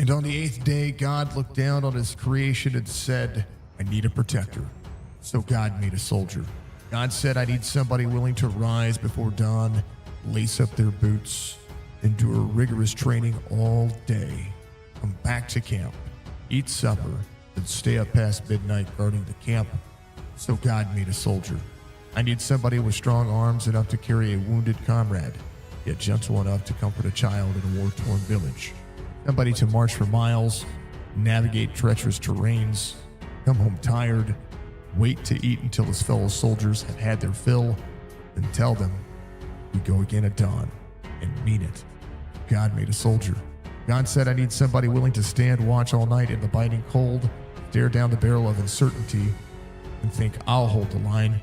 And on the eighth day, God looked down on his creation and said, I need a protector. So God made a soldier. God said, I need somebody willing to rise before dawn, lace up their boots, endure rigorous training all day, come back to camp, eat supper, and stay up past midnight guarding the camp. So God made a soldier. I need somebody with strong arms enough to carry a wounded comrade, yet gentle enough to comfort a child in a war-torn village. Somebody to march for miles, navigate treacherous terrains, come home tired, wait to eat until his fellow soldiers have had their fill, then tell them, we go again at dawn, and mean it. God made a soldier. God said, I need somebody willing to stand watch all night in the biting cold, stare down the barrel of uncertainty, and think, I'll hold the line.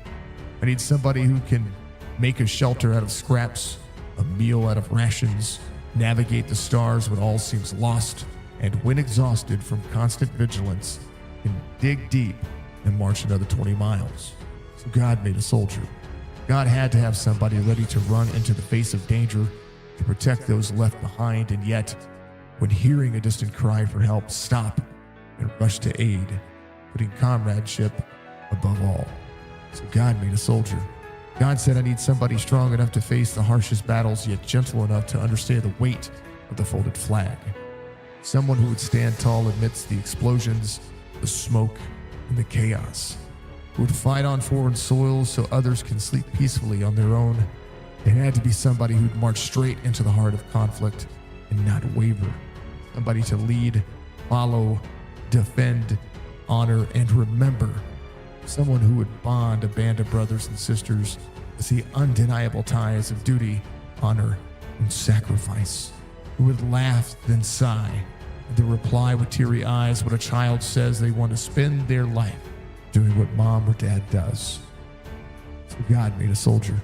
I need somebody who can make a shelter out of scraps, a meal out of rations, navigate the stars when all seems lost, and when exhausted from constant vigilance, can dig deep and march another 20 miles. So God made a soldier. God had to have somebody ready to run into the face of danger to protect those left behind, and yet, when hearing a distant cry for help, stop and rush to aid, putting comradeship above all. So God made a soldier. God said, I need somebody strong enough to face the harshest battles, yet gentle enough to understand the weight of the folded flag. Someone who would stand tall amidst the explosions, the smoke, and the chaos. Who would fight on foreign soil so others can sleep peacefully on their own. It had to be somebody who'd march straight into the heart of conflict and not waver. Somebody to lead, follow, defend, honor, and remember. Someone who would bond a band of brothers and sisters with the undeniable ties of duty, honor, and sacrifice. Who would laugh, then sigh, and then reply with teary eyes when a child says they want to spend their life doing what mom or dad does. So God made a soldier.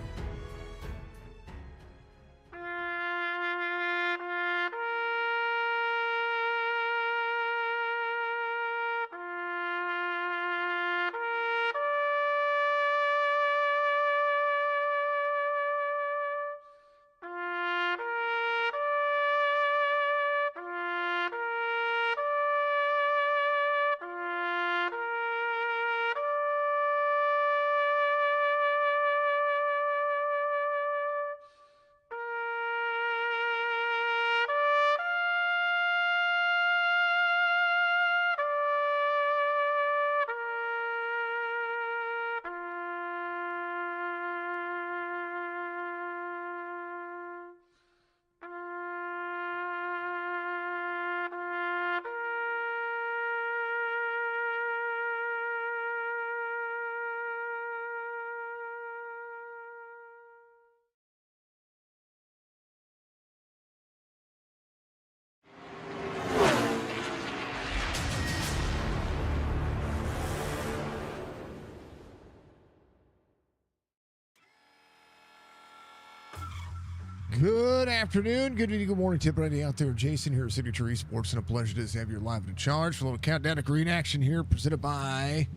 Good afternoon, good evening, good morning, tip ready out there. Jason here at Signature Esports, and a pleasure to have you live in charge for a little countdown to green action here, presented by,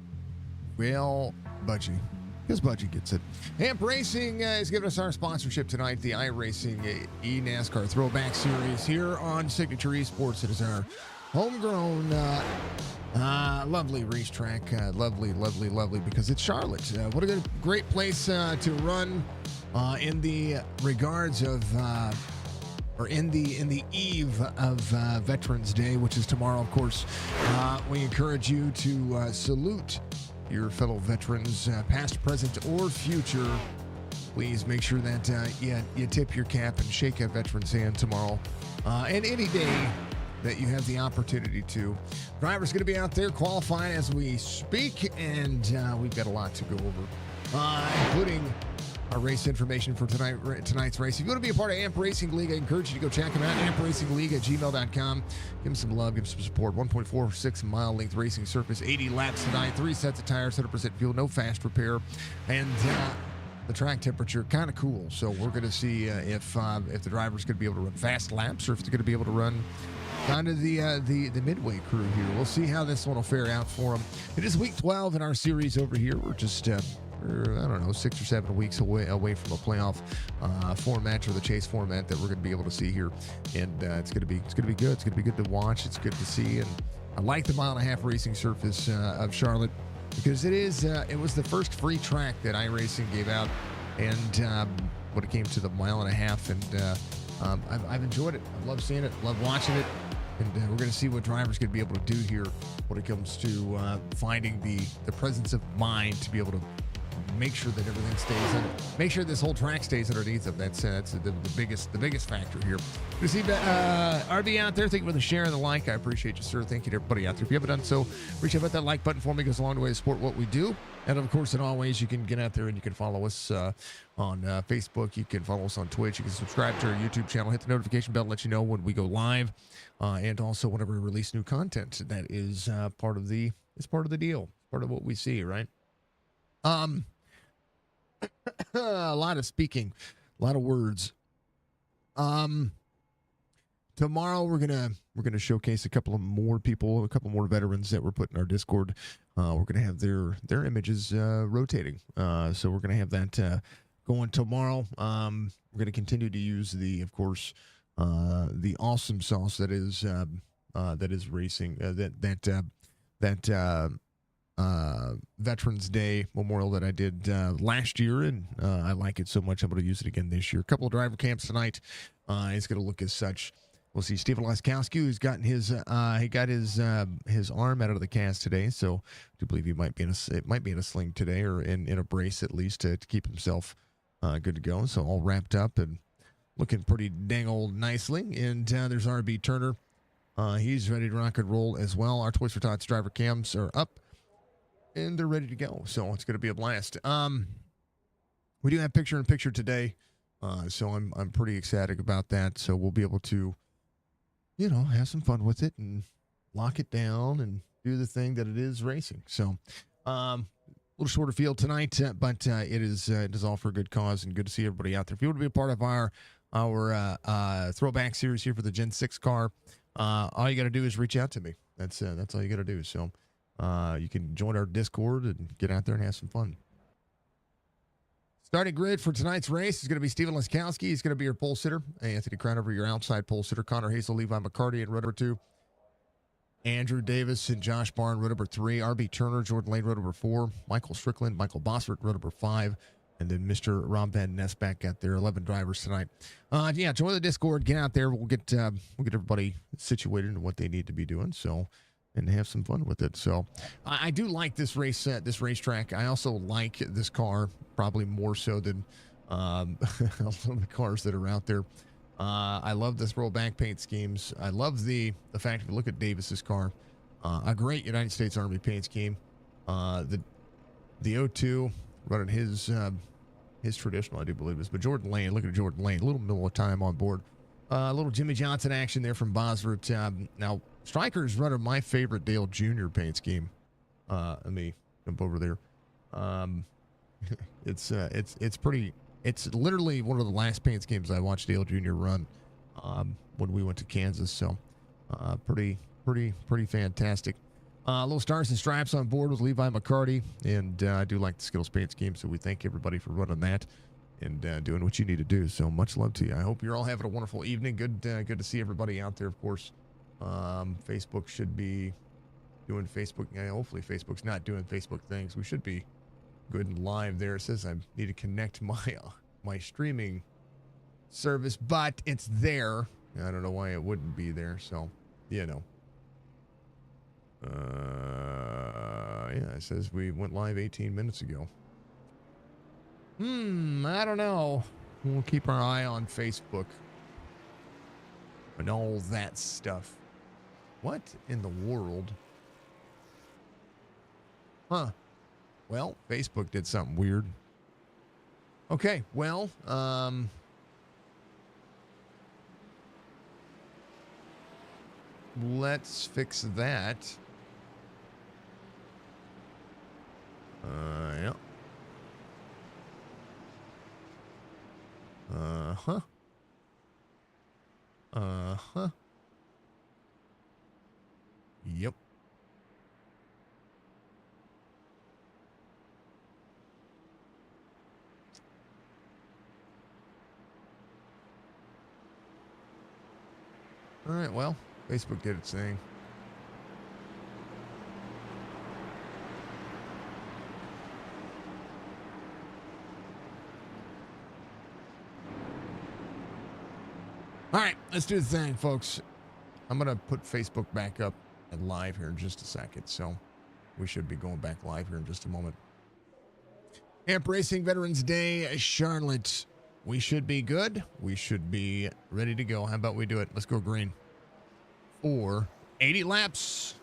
well, Budgie, because Budgie gets it. Amp Racing is giving us our sponsorship tonight, the iRacing eNASCAR Throwback Series here on Signature Esports. It is our homegrown, lovely racetrack, lovely, because it's Charlotte. What a great place to run. In the regards of, or in the eve of Veteren'S Day, which is tomorrow, of course, we encourage you to salute your fellow veterans, past, present, or future. Please make sure that you tip your cap and shake a veteran's hand tomorrow, and any day that you have the opportunity to. Drivers going to be out there qualifying as we speak, and we've got a lot to go over, including our race information for tonight's race. If you want to be a part of Amp Racing League, I encourage you to go check them out. AmpRacingLeague@gmail.com. Give them some love, give them some support. 1.46 mile length racing surface, 80 laps tonight, 3 sets of tires, 100% fuel, no fast repair, and the track temperature kind of cool. So we're going to see if the drivers going to be able to run fast laps, or if they're going to be able to run kind of the midway crew here. We'll see how this one will fare out for them. It is week 12 in our series over here. We're I don't know, 6 or 7 weeks away from a playoff format or the chase format that we're going to be able to see here, and it's going to be good. It's going to be good to watch. It's good to see, and I like the 1.5-mile racing surface of Charlotte because it was the first free track that iRacing gave out, and when it came to the 1.5 mile, and I've enjoyed it. I love seeing it. Love watching it. And we're going to see what drivers going to be able to do here when it comes to finding the presence of mind to be able to make sure that everything stays in, make sure this whole track stays underneath them. That's the biggest factor here. You see RB out there. Thank you for the share and the like. I appreciate you, sir. Thank you to everybody out there. If you haven't done so, reach out about that like button for me. It goes a long way to support what we do. And of course, in all ways, you can get out there and you can follow us on Facebook. You can follow us on Twitch. You can subscribe to our YouTube channel. Hit the notification bell to let you know when we go live, and also whenever we release new content. That is part of the deal. Part of what we see, right? A lot of speaking, a lot of words. Tomorrow we're gonna showcase a couple more veterans that we're putting in our Discord. We're gonna have their images rotating. So we're gonna have that going tomorrow. We're gonna continue to use the awesome sauce that is racing. Veterans Day Memorial that I did last year, and I like it so much I'm going to use it again this year. A couple of driver camps tonight. It's going to look as such. We'll see Stephen Laskowski, who's gotten his arm out of the cast today, so I do believe he might be in a sling today, or in a brace at least to keep himself good to go. So all wrapped up and looking pretty dang old nicely. And there's RB Turner. He's ready to rock and roll as well. Our Toys for Tots driver cams are up, and they're ready to go. So it's going to be a blast. We do have picture-in-picture today, so I'm pretty ecstatic about that. So we'll be able to, have some fun with it and lock it down and do the thing that it is racing. So a little shorter field tonight, but it is all for a good cause and good to see everybody out there. If you want to be a part of our throwback series here for the Gen 6 car, all you got to do is reach out to me. That's all you got to do. So you can join our Discord and get out there and have some fun. Starting grid for tonight's race is going to be Stephen Laskowski. He's going to be your pole sitter. Anthony Crownover, your outside pole sitter. Connor Hazel, Levi McCarty in row number 2. Andrew Davis and Josh Barn, row number 3. RB Turner, Jordan Lane, row number 4. Michael Strickland, Michael Bossert, row number 5. And then Mr. Ron Van Ness back at their 11 drivers tonight. Join the Discord. Get out there. We'll get everybody situated in what they need to be doing. So, and have some fun with it. So, I do like this racetrack. I also like this car probably more so than some of the cars that are out there. I love this rollback paint schemes. I love the fact, if you look at Davis's car, a great United States Army paint scheme. The O2 running his traditional, I do believe is, but Jordan Lane, look at Jordan Lane, a little middle of time on board. A little Jimmy Johnson action there from Bosworth. Now, Stryker's running my favorite Dale Jr. paint scheme. Let me jump over there. It's pretty. It's literally one of the last paint schemes I watched Dale Jr. run when we went to Kansas. So, pretty fantastic. Little stars and stripes on board with Levi McCarty, and I do like the Skittles paint scheme. So we thank everybody for running that and doing what you need to do. So much love to you. I hope you're all having a wonderful evening. Good to see everybody out there. Of course, Facebook should be doing Facebook. Hopefully, Facebook's not doing Facebook things. We should be good and live there. It says I need to connect my streaming service, but it's there. I don't know why it wouldn't be there. So, it says we went live 18 minutes ago. I don't know. We'll keep our eye on Facebook and all that stuff. What in the world? Huh. Well, Facebook did something weird. Okay, well, let's fix that. Yeah. Uh-huh. Uh-huh. Yep. right, well, Facebook did its thing. All right, let's do the thing, folks. I'm going to put Facebook back up and live here in just a second, so we should be going back live here in just a moment. Amp Racing Veterans Day, Charlotte. We should be good. We should be ready to go. How about we do it? Let's go green. For 80 laps.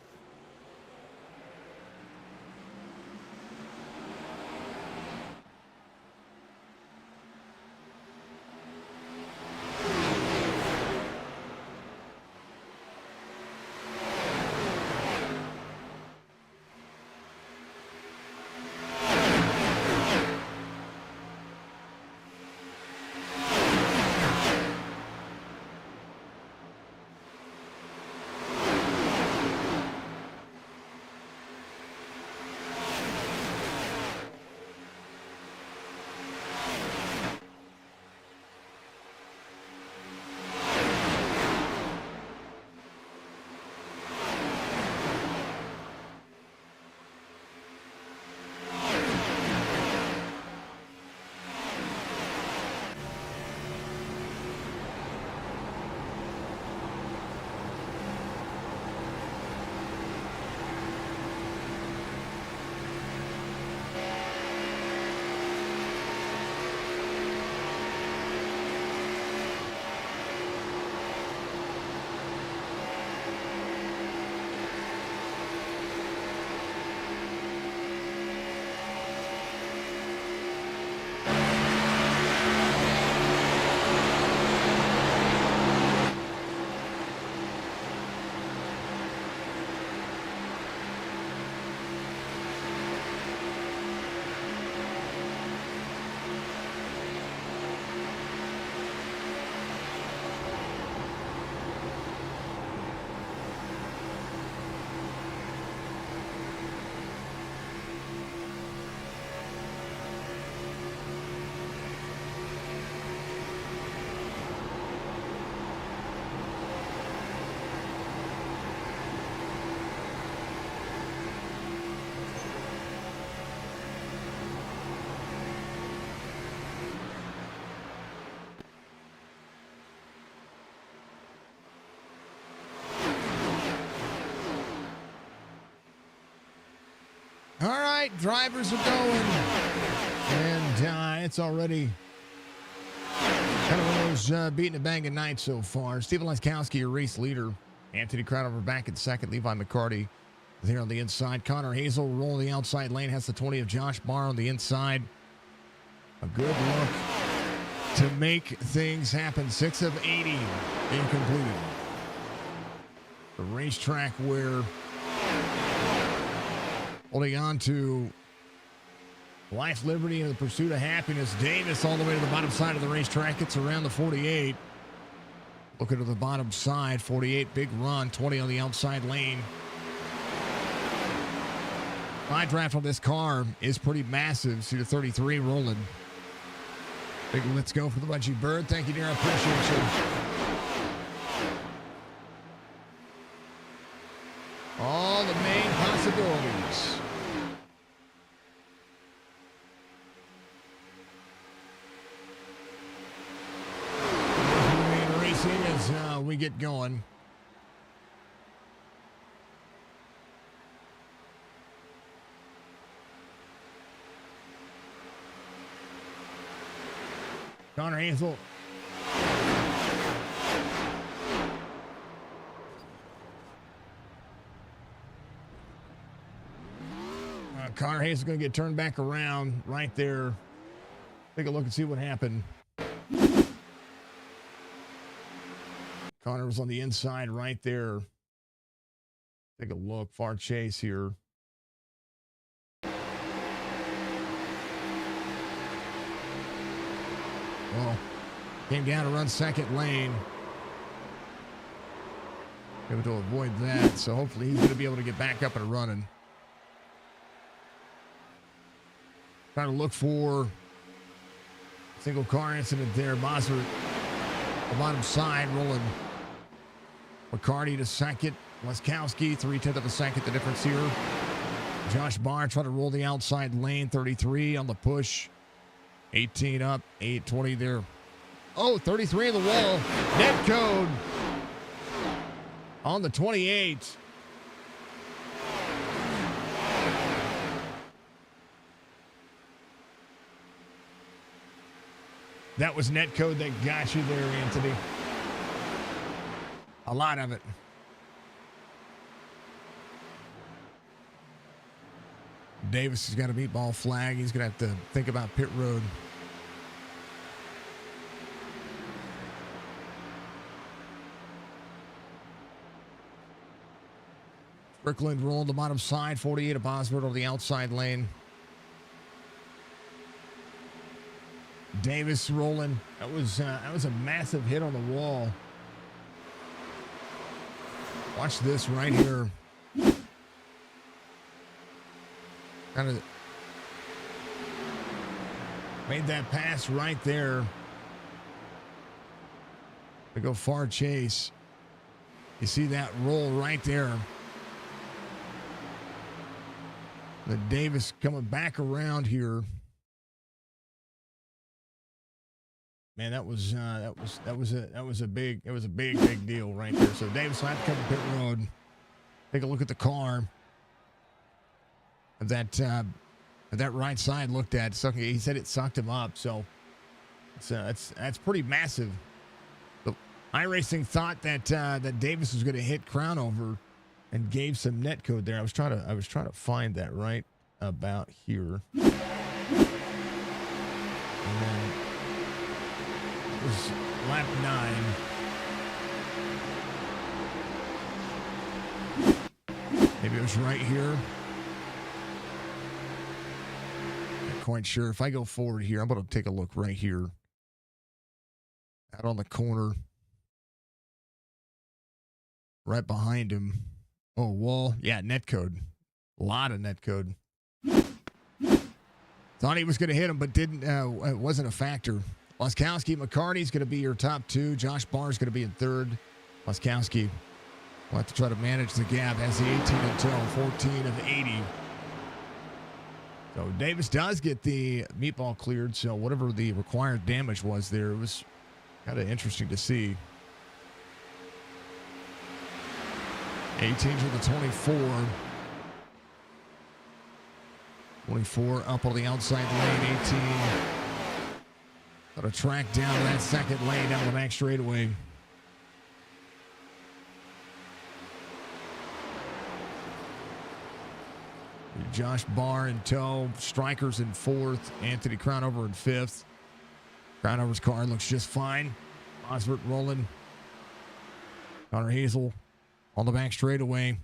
All right, drivers are going. And it's already kind of one of those beating a banging nights so far. Steven Laskowski, your race leader. Anthony Crowdover back in second. Levi McCarty there on the inside. Connor Hazel rolling the outside lane. Has the 20 of Josh Barr on the inside. A good look to make things happen. 6 of 80 being completed. The racetrack where holding on to life, liberty, and the pursuit of happiness. Davis all the way to the bottom side of the racetrack. It's around the 48. Looking to the bottom side, 48, big run, 20 on the outside lane. My draft on this car is pretty massive. See the 33 rolling. Big let's go for the Budgie Bird. Thank you, dear. I appreciate you. All the main possibilities. Racing as we get going. Connor Hazel. Connor Hayes is going to get turned back around right there. Take a look and see what happened. Connor was on the inside right there. Take a look. Far chase here. Well, came down to run second lane. Able to avoid that, so hopefully he's going to be able to get back up and running. Trying to look for single car incident there. Mazur, the bottom side, rolling McCarty to second. Leskowski, 3/10 of a second, the difference here. Josh Barr trying to roll the outside lane, 33 on the push. 18 up, 8:20 there. Oh, 33 in the wall. Net code on the 28. That was net code that got you there, Anthony. A lot of it. Davis has got a meatball flag. He's going to have to think about pit road. Strickland rolling the bottom side. 48 of Bosworth on the outside lane. Davis rolling. That was a massive hit on the wall. Watch this right here. Kind of made that pass right there. To go far chase. You see that roll right there. The Davis coming back around here. Man, that was a big deal right there. So Davis will have to come to pit road. Take a look at the car. That right side looked at. He said it sucked him up. So that's pretty massive. But iRacing thought that Davis was going to hit Crownover and gave some net code there. I was trying to find that right about here. And then it was lap 9. Maybe it was right here. Not quite sure. If I go forward here, I'm going to take a look right here. Out on the corner. Right behind him. Oh, wall. Yeah, net code. A lot of net code. Thought he was going to hit him, but didn't. It wasn't a factor. Leskowski, McCarty's going to be your top two. Josh Barr's going to be in third. Leskowski will have to try to manage the gap. Has the 18 until 14 of 80. So Davis does get the meatball cleared. So whatever the required damage was there, it was kind of interesting to see. 18 to the 24. 24 up on the outside lane. 18. Got to track down that second lane down the back straightaway. Josh Barr in tow. Strikers in fourth. Anthony Crownover in fifth. Crownover's car looks just fine. Bosworth rolling. Connor Hazel on the back straightaway. A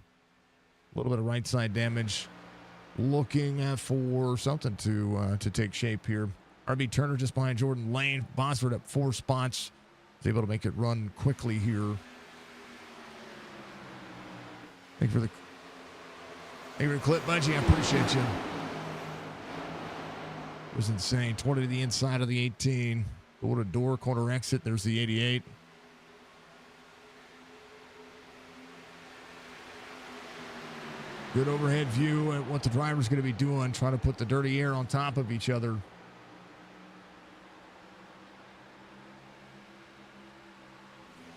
little bit of right side damage. Looking for something to take shape here. RB Turner just behind Jordan Lane. Bosworth up 4 spots. Is able to make it run quickly here. Thank you for the clip, Budgie. I appreciate you. It was insane. 20 to the inside of the 18. Go to door, corner exit. There's the 88. Good overhead view at what the driver's going to be doing, trying to put the dirty air on top of each other.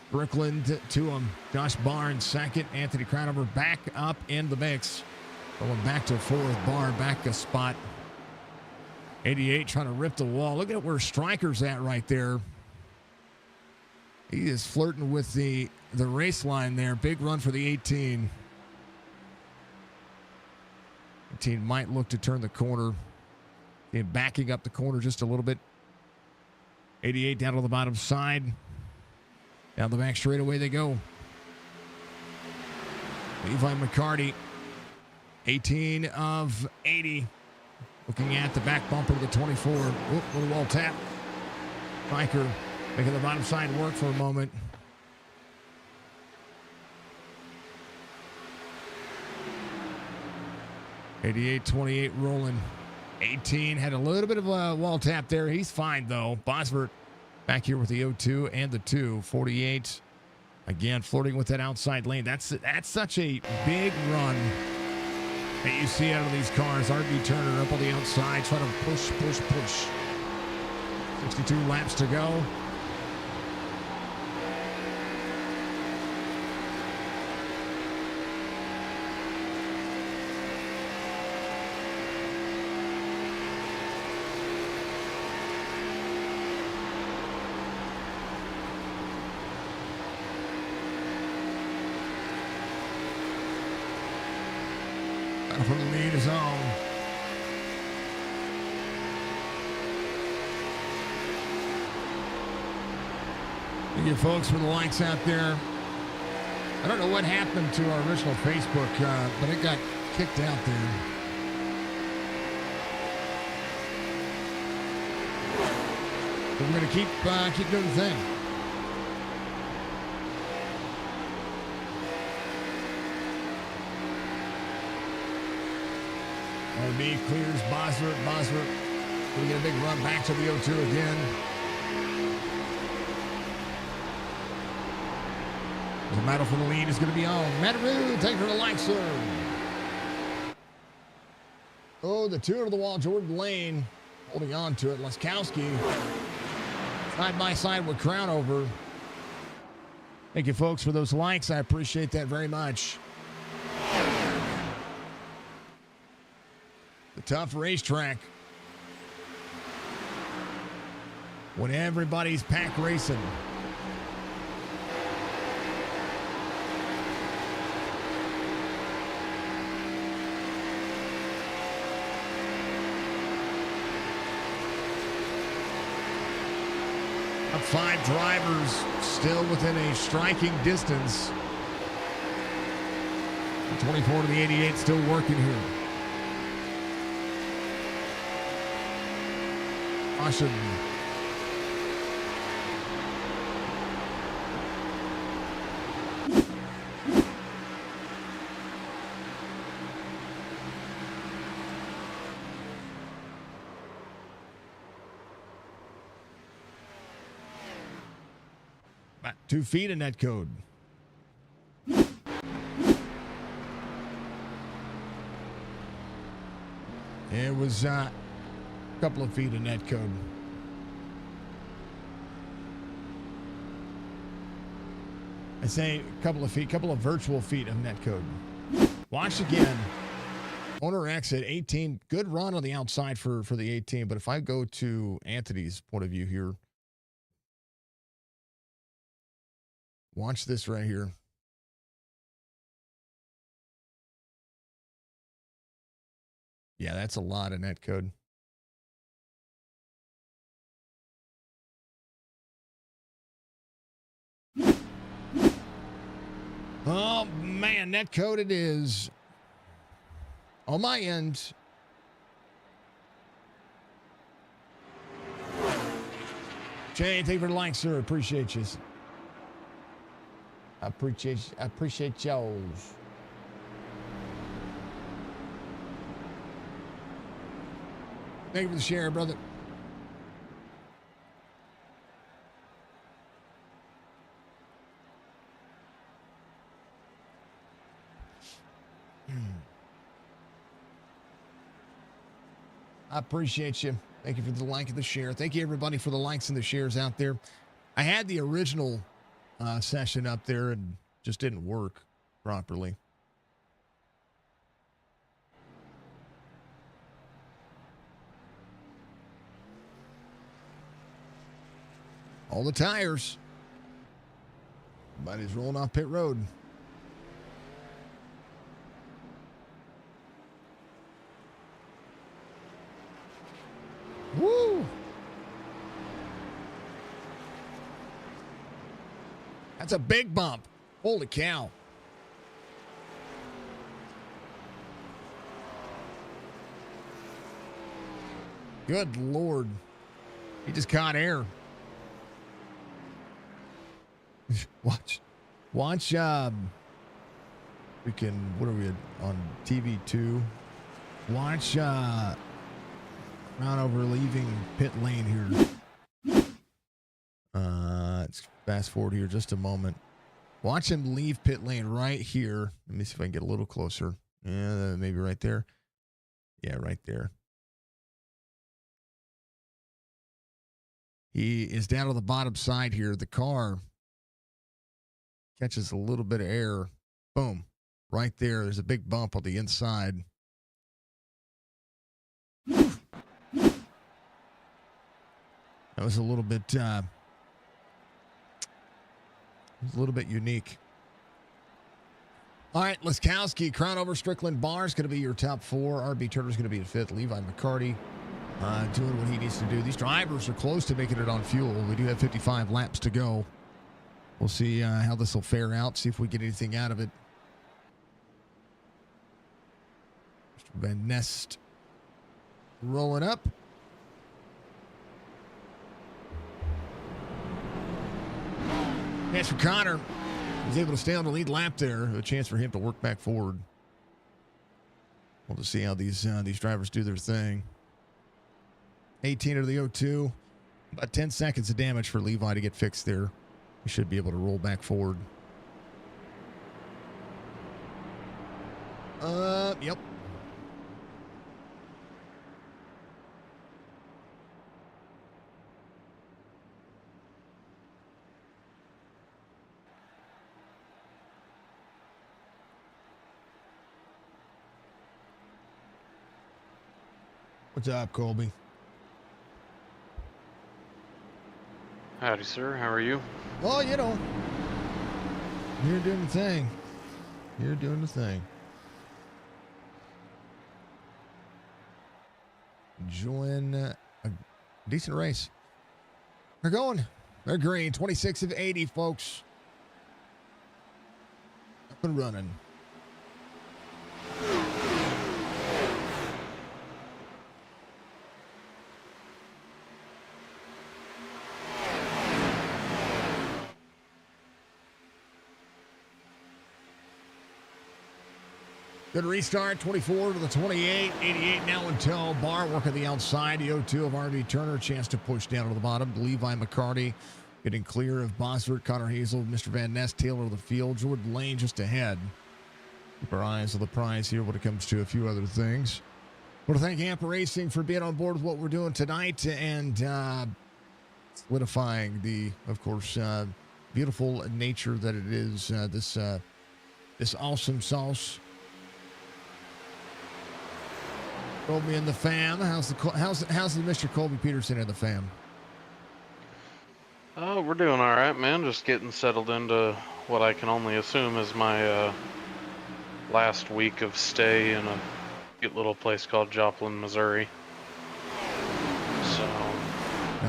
Strickland to him. Josh Barr in second. Anthony Crownover back up in the mix. Going back to fourth. Barr back a spot. 88 trying to rip the wall. Look at where Striker's at right there. He is flirting with the race line there. Big run for the 18. 18 might look to turn the corner. And backing up the corner just a little bit. 88 down on the bottom side. Down the back straightaway they go. Levi McCarty, 18 of 80. Looking at the back bumper of the 24. Oop, little wall tap. Striker making the bottom side work for a moment. $88.28 rolling. 18 had a little bit of a wall tap there. He's fine though. Bosworth back here with the 0-2 and the 2. 48 Again, flirting with that outside lane. That's such a big run that you see out of these cars. RB Turner up on the outside, trying to push. 62 laps to go. For the lead is on. Thank you, folks, for the likes out there. I don't know what happened to our original Facebook, but it got kicked out there. But we're going to keep doing the thing. RB clears Bosworth. Going to get a big run back to the O2 again. The battle for the lead is going to be on. Mataroo, take her to Leixer. Oh, the two over the wall. Jordan Lane holding on to it. Laskowski side by side with Crownover. Thank you, folks, for those likes. I appreciate that very much. The tough racetrack. When everybody's pack racing. Up 5 drivers still within a striking distance. The 24 to the 88 still working here. Caution. About 2 feet in net code. It was a couple of feet in net code. I say a couple of feet, couple of virtual feet of net code. Watch again. Owner X at 18. Good run on the outside for the 18. But if I go to Anthony's point of view here, watch this right here. Yeah, that's a lot of net code. Oh, man, net code it is. On my end. Jay, thank you for the like, sir. Appreciate you. I appreciate y'all's. Thank you for the share, brother. I appreciate you. Thank you for the like and the share. Thank you, everybody, for the likes and the shares out there. I had the original session up there and just didn't work properly. All the tires. Everybody's rolling off pit road. Woo! That's a big bump. Holy cow. Good Lord. He just caught air. Watch. We can, what are we on TV2? Watch Crownover leaving pit lane here. Let's fast forward here just a moment. Watch him leave pit lane right here. Let me see if I can get a little closer. Yeah, maybe right there. Yeah, right there. He is down on the bottom side here. The car catches a little bit of air. Boom. Right there. There's a big bump on the inside. That was a little bit unique. All right, Laskowski, Crown over Strickland, Barr is going to be your top four. RB Turner's going to be in fifth. Levi McCarty doing what he needs to do. These drivers are close to making it on fuel. We do have 55 laps to go. We'll see how this will fare out, see if we get anything out of it. Mr. Van Nest rolling up. As for Connor, he's able to stay on the lead lap there. A chance for him to work back forward. We'll just see how these drivers do their thing. 18 of the 02. About 10 seconds of damage for Levi to get fixed there. He should be able to roll back forward. Yep. What's up, Colby? Howdy, sir. How are you? Well, you know, you're doing the thing. You're doing the thing. Enjoying a decent race. They're going. They're green. 26 of 80, folks. Up and running. Good restart, 24 to the 28, 88 now in tow. Barr working the outside, the 02 of RB Turner, chance to push down to the bottom. Levi McCarty getting clear of Bosworth, Connor Hazel, Mr. Van Ness, Taylor of the field, Jordan Lane just ahead. Keep our eyes on the prize here when it comes to a few other things. I want to thank Amp Racing for being on board with what we're doing tonight and solidifying the, of course, beautiful nature that it is, this awesome sauce. Colby and the fam. How's the Mr. Colby Peterson and the fam? Oh, we're doing all right, man. Just getting settled into what I can only assume is my last week of stay in a cute little place called Joplin, Missouri. So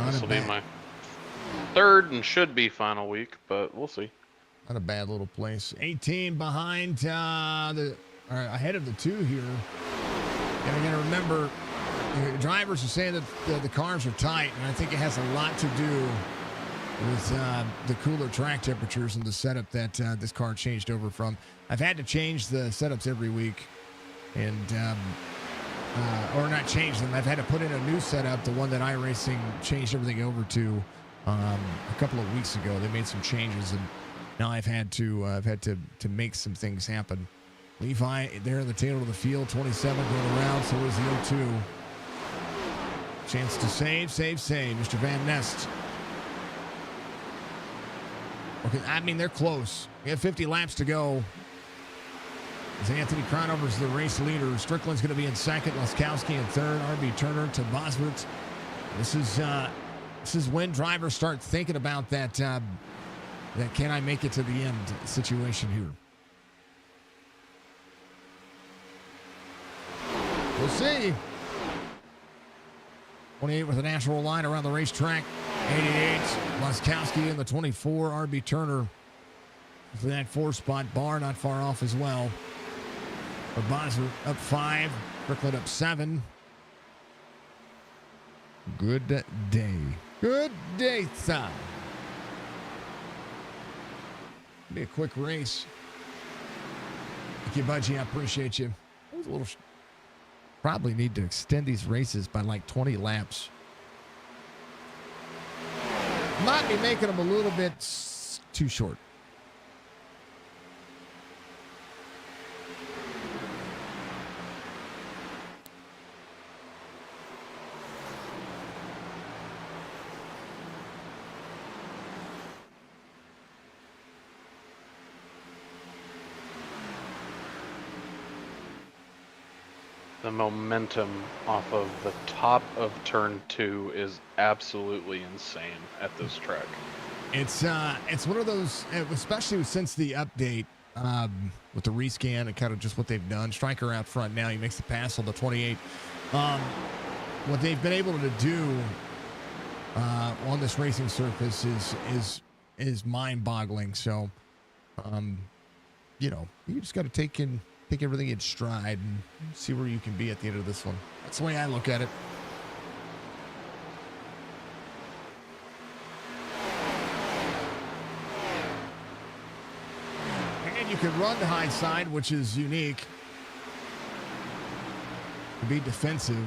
this will be my third and should be final week, but we'll see. Not a bad little place. 18 behind ahead of the two here. And again, remember, the drivers are saying that the cars are tight, and I think it has a lot to do with the cooler track temperatures and the setup that this car changed over from. I've had to change the setups every week, and or not change them. I've had to put in a new setup, the one that iRacing changed everything over to a couple of weeks ago. They made some changes, and now I've had to make some things happen. Levi there in the tail of the field, 27 going around, so is the 02. Chance to save. Mr. Van Nest. Okay, I mean, they're close. We have 50 laps to go. As Anthony Cronover's the race leader. Strickland's going to be in second. Laskowski in third. RB Turner to Bosworth. This is when drivers start thinking about that can I make it to the end situation here. We'll see. 28 with a natural line around the racetrack. 88, Laskowski in the 24. RB Turner for that 4 spot. Barr not far off as well. But Bosworth up 5. Strickland up 7. Good day. Good day, son. Be a quick race. Thank you, Budgie. I appreciate you. It was a little... Probably need to extend these races by like 20 laps. Might be making them a little bit too short. The momentum off of the top of turn 2 is absolutely insane at this track. It's one of those, especially since the update with the rescan and kind of just what they've done. Striker out front now. He makes the pass on the 28. What they've been able to do on this racing surface is mind-boggling. So, you just got to take everything in stride and see where you can be at the end of this one. That's the way I look at it. And you can run the high side, which is unique. To be defensive.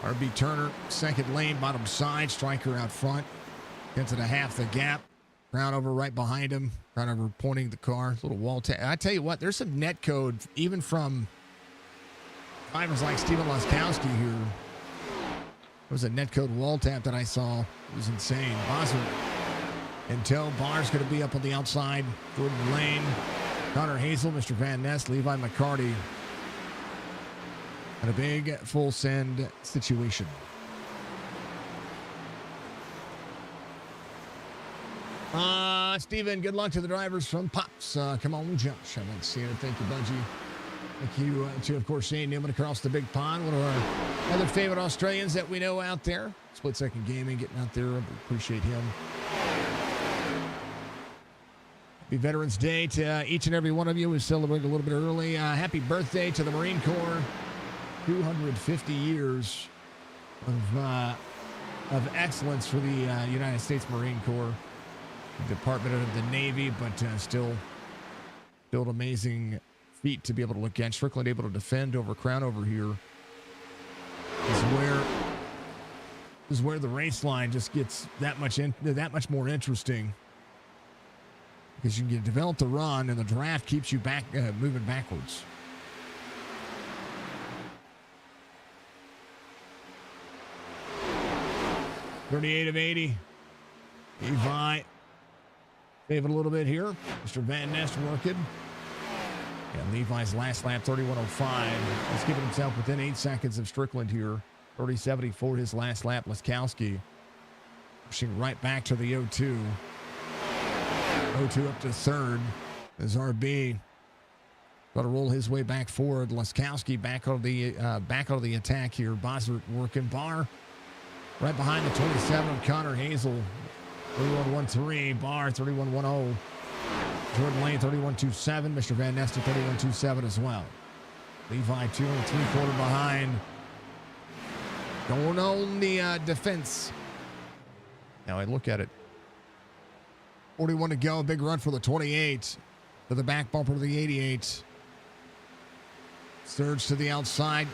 RB Turner, second lane, bottom side. Striker out front. Gets it a half the gap. Crown over right behind him. Crown over pointing the car. Little wall tap. I tell you what, there's some net code, even from drivers like Steven Laskowski here. There was a net code wall tap that I saw. It was insane. Bosworth in tow. Barr's going to be up on the outside. Jordan Lane. Connor Hazel, Mr. Van Ness, Levi McCarty. And a big full send situation. Steven, good luck to the drivers from Pops. Come on, Josh. I haven't seen it. Thank you, Budgie. Thank you to, of course, Shane Newman across the big pond. One of our other favorite Australians that we know out there. Split Second Gaming getting out there. We appreciate him. Happy Veterans Day to each and every one of you. We celebrate a little bit early. Happy birthday to the Marine Corps. 250 years of excellence for the United States Marine Corps. Department of the Navy, but still an amazing feat to be able to look at. Strickland able to defend over Crown over here. This is where the race line just gets that much more interesting, because you can develop the run and the draft keeps you back moving backwards. .38 of 80. Levi. Save it a little bit here. Mr. Van Ness working. And Levi's last lap, 31.05. He's giving himself within 8 seconds of Strickland here. 30.74 his last lap. Laskowski pushing right back to the 0-2. 0-2 up to third as RB got to roll his way back forward. Laskowski back out of the attack here. Bosworth working. Barr right behind the 27 of Connor Hazel. 31.13, Barr 31.10, Jordan Lane 31.27, Mr. Van Ness 31.27 as well. Levi 2 3/4 behind. Going on the defense. Now I look at it. 41 to go, big run for the 28. To the back bumper to the 88. Surge to the outside.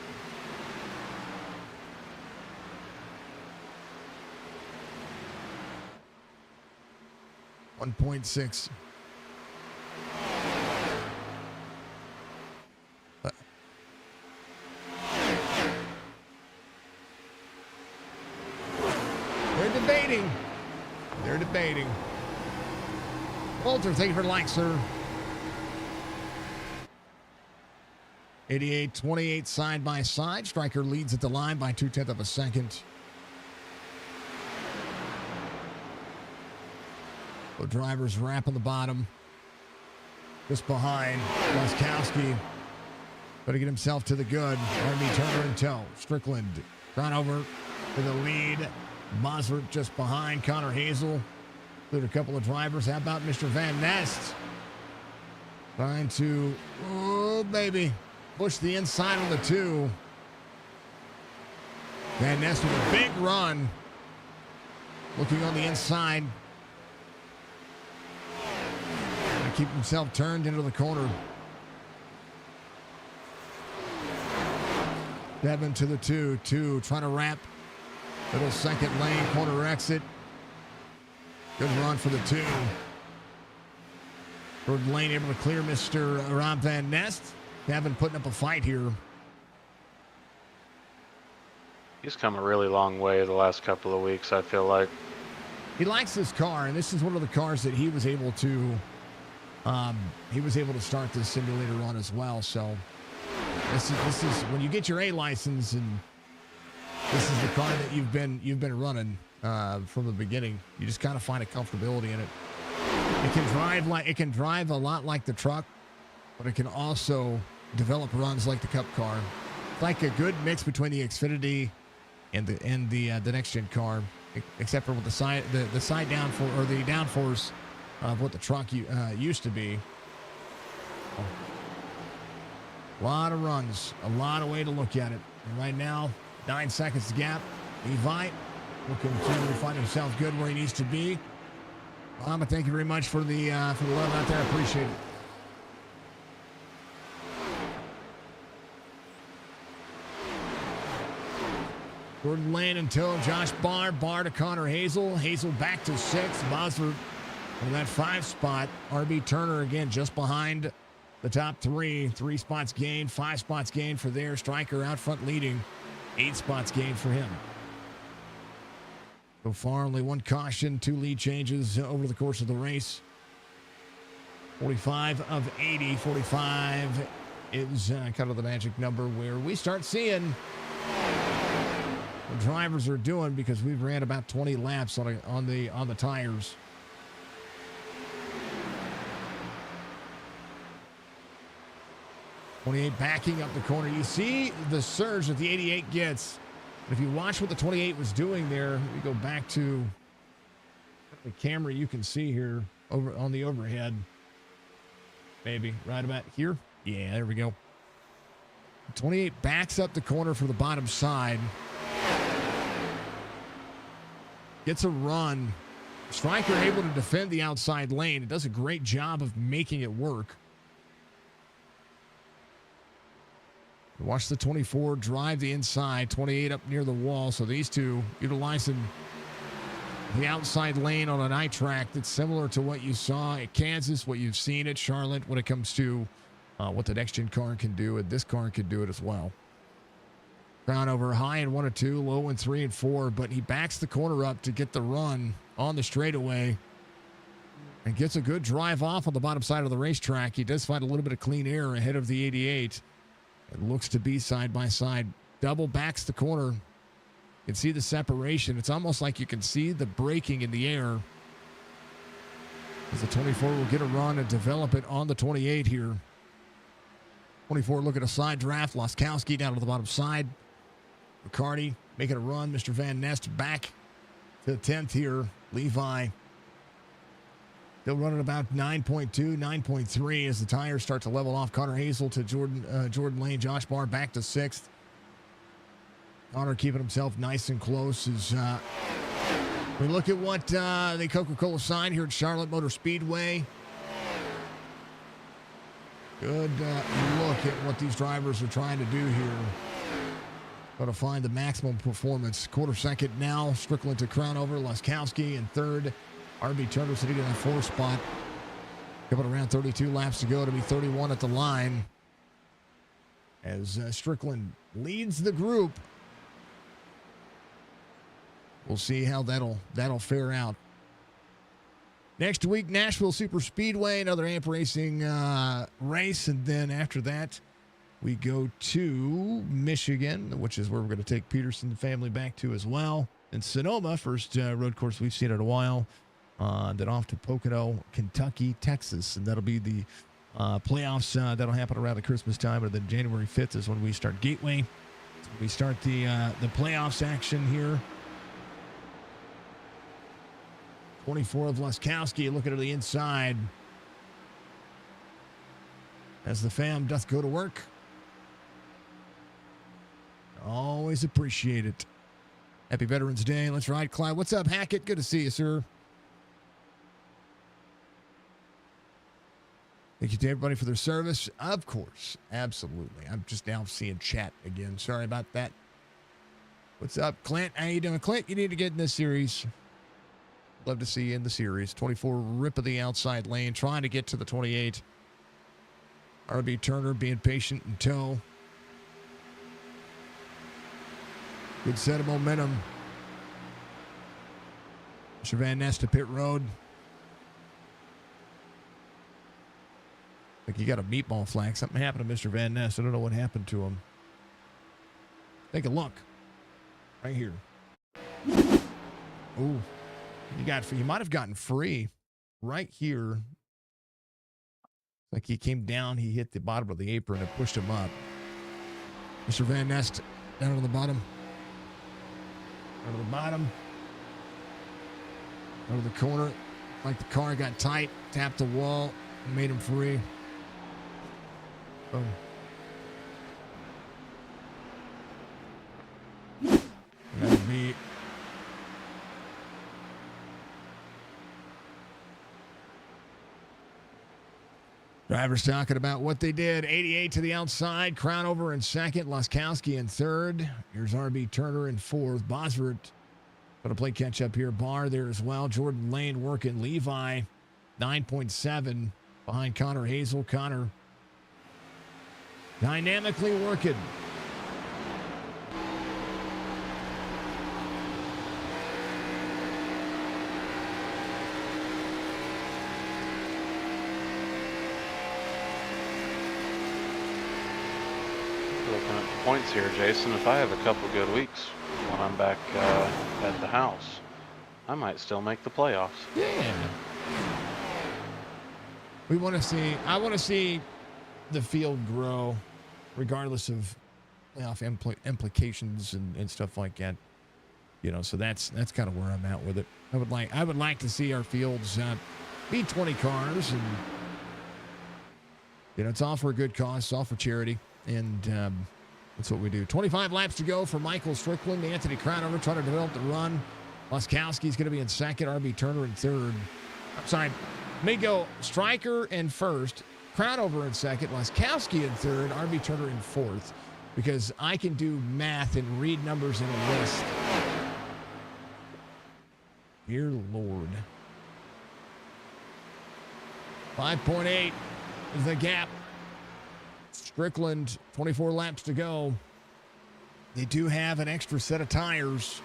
.6. They're debating. Walter, thank you for the like, sir. 88-28 side by side. Striker leads at the line by 0.2 of a second. The driver's wrap on the bottom. Just behind Laskowski. Better get himself to the good. RB Turner in tow. Strickland. Run over to the lead. Bosworth just behind. Connor Hazel. With a couple of drivers. How about Mr. Van Ness? Trying to, push the inside on the 2. Van Ness with a big run. Looking on the inside. Keep himself turned into the corner. Devin to the 2 trying to wrap. Little second lane corner exit. Good run for the 2. Third lane able to clear Mr. Rob Van Ness. Devin putting up a fight here. He's come a really long way the last couple of weeks, I feel like. He likes this car, and this is one of the cars that he was able to start this simulator on as well. So This is when you get your A license, and this is the car that you've been running from the beginning. You just kind of find a comfortability in it. It can drive a lot like the truck, but it can also develop runs like the Cup car. It's like a good mix between the Xfinity and the next gen car, except for with the side downforce or the downforce of what the truck used to be. A lot of runs, a lot of way to look at it. And right now, 9 seconds gap. Levi looking to find himself good where he needs to be. Mama, thank you very much for the love out there. I appreciate it. Gordon Lane in tow. Josh Barr to Connor Hazel. Hazel back to 6. Bosworth in that 5 spot. RB Turner again just behind the top 3. 3 spots gained. 5 spots gained for their striker out front leading. 8 spots gained for him. So far, only 1 caution, 2 lead changes over the course of the race. 45 of 80. 45 is kind of the magic number where we start seeing what drivers are doing, because we've ran about 20 laps on the tires. '28 backing up the corner. You see the surge that the 88 gets. If you watch what the 28 was doing there, we go back to the camera you can see here over on the overhead. Maybe right about here. Yeah, there we go. 28 backs up the corner for the bottom side. Gets a run. Striker able to defend the outside lane. It does a great job of making it work. Watch the 24 drive the inside, 28 up near the wall. So these two utilizing the outside lane on an I-track that's similar to what you saw at Kansas, what you've seen at Charlotte when it comes to what the next-gen car can do, and this car can do it as well. Crown over high in 1 and 2, low in 3 and 4, but he backs the corner up to get the run on the straightaway and gets a good drive off on the bottom side of the racetrack. He does find a little bit of clean air ahead of the 88. It looks to be side by side. Double backs the corner. You can see the separation. It's almost like you can see the braking in the air. As the 24 will get a run and develop it on the 28 here. 24 looking a side draft. Laskowski down to the bottom side. Riccardi making a run. Mr. Van Nest back to the 10th here. Levi still running about 9.2, 9.3 as the tires start to level off. Connor Hazel to Jordan Lane. Josh Barr back to 6th. Connor keeping himself nice and close as we look at what the Coca-Cola sign here at Charlotte Motor Speedway. Good look at what these drivers are trying to do here. Going to find the maximum performance. Quarter second now. Strickland to crown over. Laskowski in 3rd. RB Turner sitting in that 4th spot. Coming around 32 laps to go to be 31 at the line. As Strickland leads the group. We'll see how that'll fare out. Next week, Nashville Super Speedway, another AMP Racing race. And then after that, we go to Michigan, which is where we're going to take Peterson family back to as well. And Sonoma, first road course we've seen in a while. Then off to Pocono, Kentucky, Texas. And that'll be the playoffs that'll happen around the Christmas time. And then January 5th is when we start Gateway. So we start the playoffs action here. 24 of Laskowski looking to the inside. As the fam doth go to work. Always appreciate it. Happy Veterans Day. Let's ride, Clyde. What's up, Hackett? Good to see you, sir. Thank you to everybody for their service. Of course. Absolutely. I'm just now seeing chat again. Sorry about that. What's up, Clint? How you doing? Clint, you need to get in this series. Love to see you in the series. 24 rip of the outside lane. Trying to get to the 28. RB Turner being patient in tow. Good set of momentum. Mr. Van Ness to pit road. Like he got a meatball flag. Something happened to Mr. Van Ness. I don't know what happened to him. Take a look. Right here. Ooh. He might have gotten free right here. Like he came down, he hit the bottom of the apron and pushed him up. Mr. Van Ness down to the bottom. Down to the bottom. Down to the corner. Like the car got tight, tapped the wall, and made him free. Boom. That'll be drivers talking about what they did. 88 to the outside. Crownover in second. Laskowski in third. Here's RB Turner in fourth. Bosworth going to play catch up here. Barr there as well. Jordan Lane working. Levi 9.7 behind Connor Hazel. Connor dynamically working. Looking at the points here, Jason, if I have a couple good weeks when I'm back at the house, I might still make the playoffs. Yeah. I want to see the field grow regardless of playoff implications and stuff like that. You know, so that's kind of where I'm at with it. I would like to see our fields be 20 cars, and you know, it's all for a good cause, it's all for charity. And that's what we do. 25 laps to go for Michael Strickland. Anthony Crownover trying to develop the run. Laskowski's going to be in second. RB Turner in third. I'm sorry. Migo Stryker in first. Crownover in second. Laskowski in third. RB Turner in fourth. Because I can do math and read numbers in a list. Dear Lord. 5.8 is the gap. Strickland, 24 laps to go. They do have an extra set of tires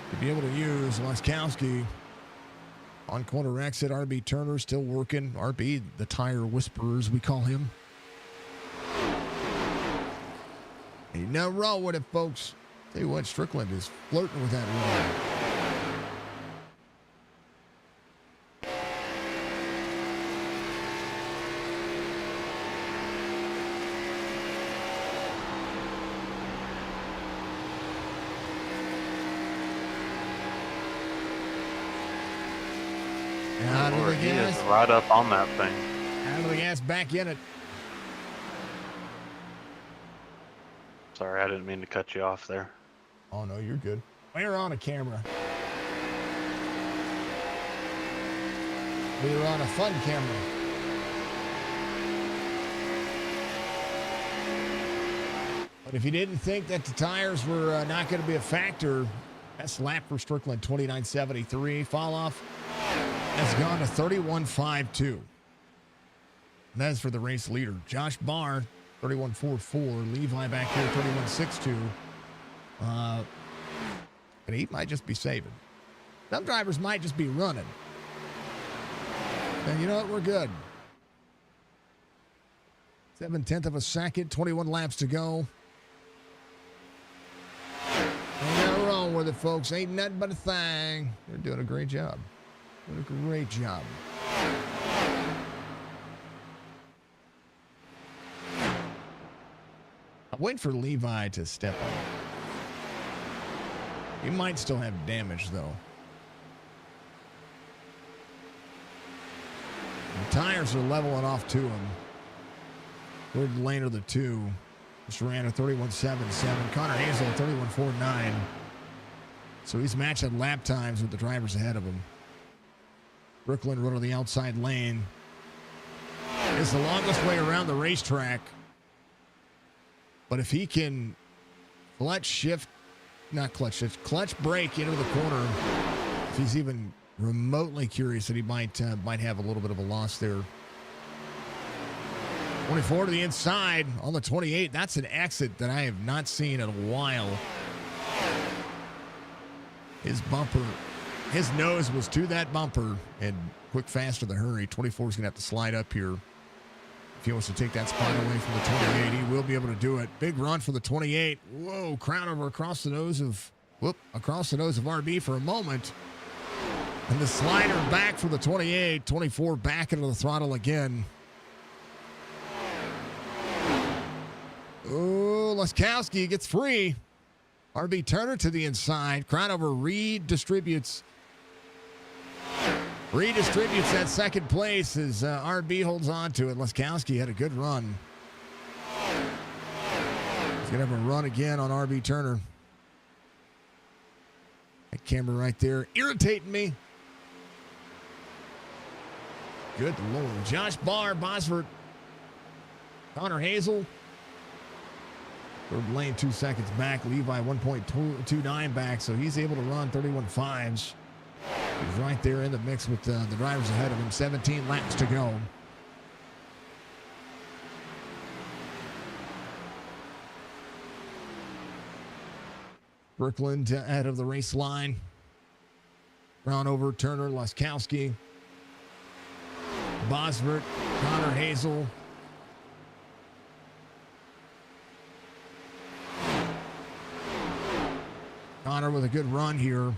to be able to use. Laskowski on corner exit. RB Turner still working. RB, the tire whisperers, we call him. Ain't nothing wrong with it, folks. Tell you what, Strickland is flirting with that run. Out of the He gas. is right up on that thing. Out of the gas, back in it. Sorry, I didn't mean to cut you off there. Oh, no, you're good. We're on a camera. We were on a fun camera. But if you didn't think that the tires were not going to be a factor, that's lap for Strickland, 29.73. Fall off has gone to 31.52. That is for the race leader. Josh Barr, 31.44. Levi back here, 31.62. And he might just be saving. Some drivers might just be running. And you know what? We're good. 7/10 of a second, 21 laps to go. Ain't nothing wrong with it, folks. Ain't nothing but a thing. They're doing a great job. Doing a great job. I'm waiting for Levi to step on. He might still have damage, though. The tires are leveling off to him. Third lane of the two. Just ran a 31.77. Connor Hazel, 31.49. So he's matching lap times with the drivers ahead of him. Brooklyn run on the outside lane. It's the longest way around the racetrack. But if he can clutch brake into the corner, if he's even remotely curious that he might have a little bit of a loss there. 24 to the inside on the 28. That's an exit that I have not seen in a while. His bumper, his nose was to that bumper, and quick, fast, to the hurry. 24 is going to have to slide up here. If he wants to take that spot away from the 28, he will be able to do it. Big run for the 28. Whoa, crown over across the nose of RB for a moment. And the slider back for the 28. 24 back into the throttle again. Oh, Laskowski gets free. RB Turner to the inside. Crown over redistributes that second place as RB holds on to it. Laskowski had a good run. He's going to have a run again on RB Turner. That camera right there irritating me. Good Lord. Josh Barr, Bosford, Connor Hazel. Third lane 2 seconds back. Levi 1.29 back, so he's able to run 31.5s. He's right there in the mix with the drivers ahead of him. 17 laps to go. Brooklyn ahead of the race line. Brown over Turner, Laskowski, Bosvert, Connor Hazel. Connor with a good run here.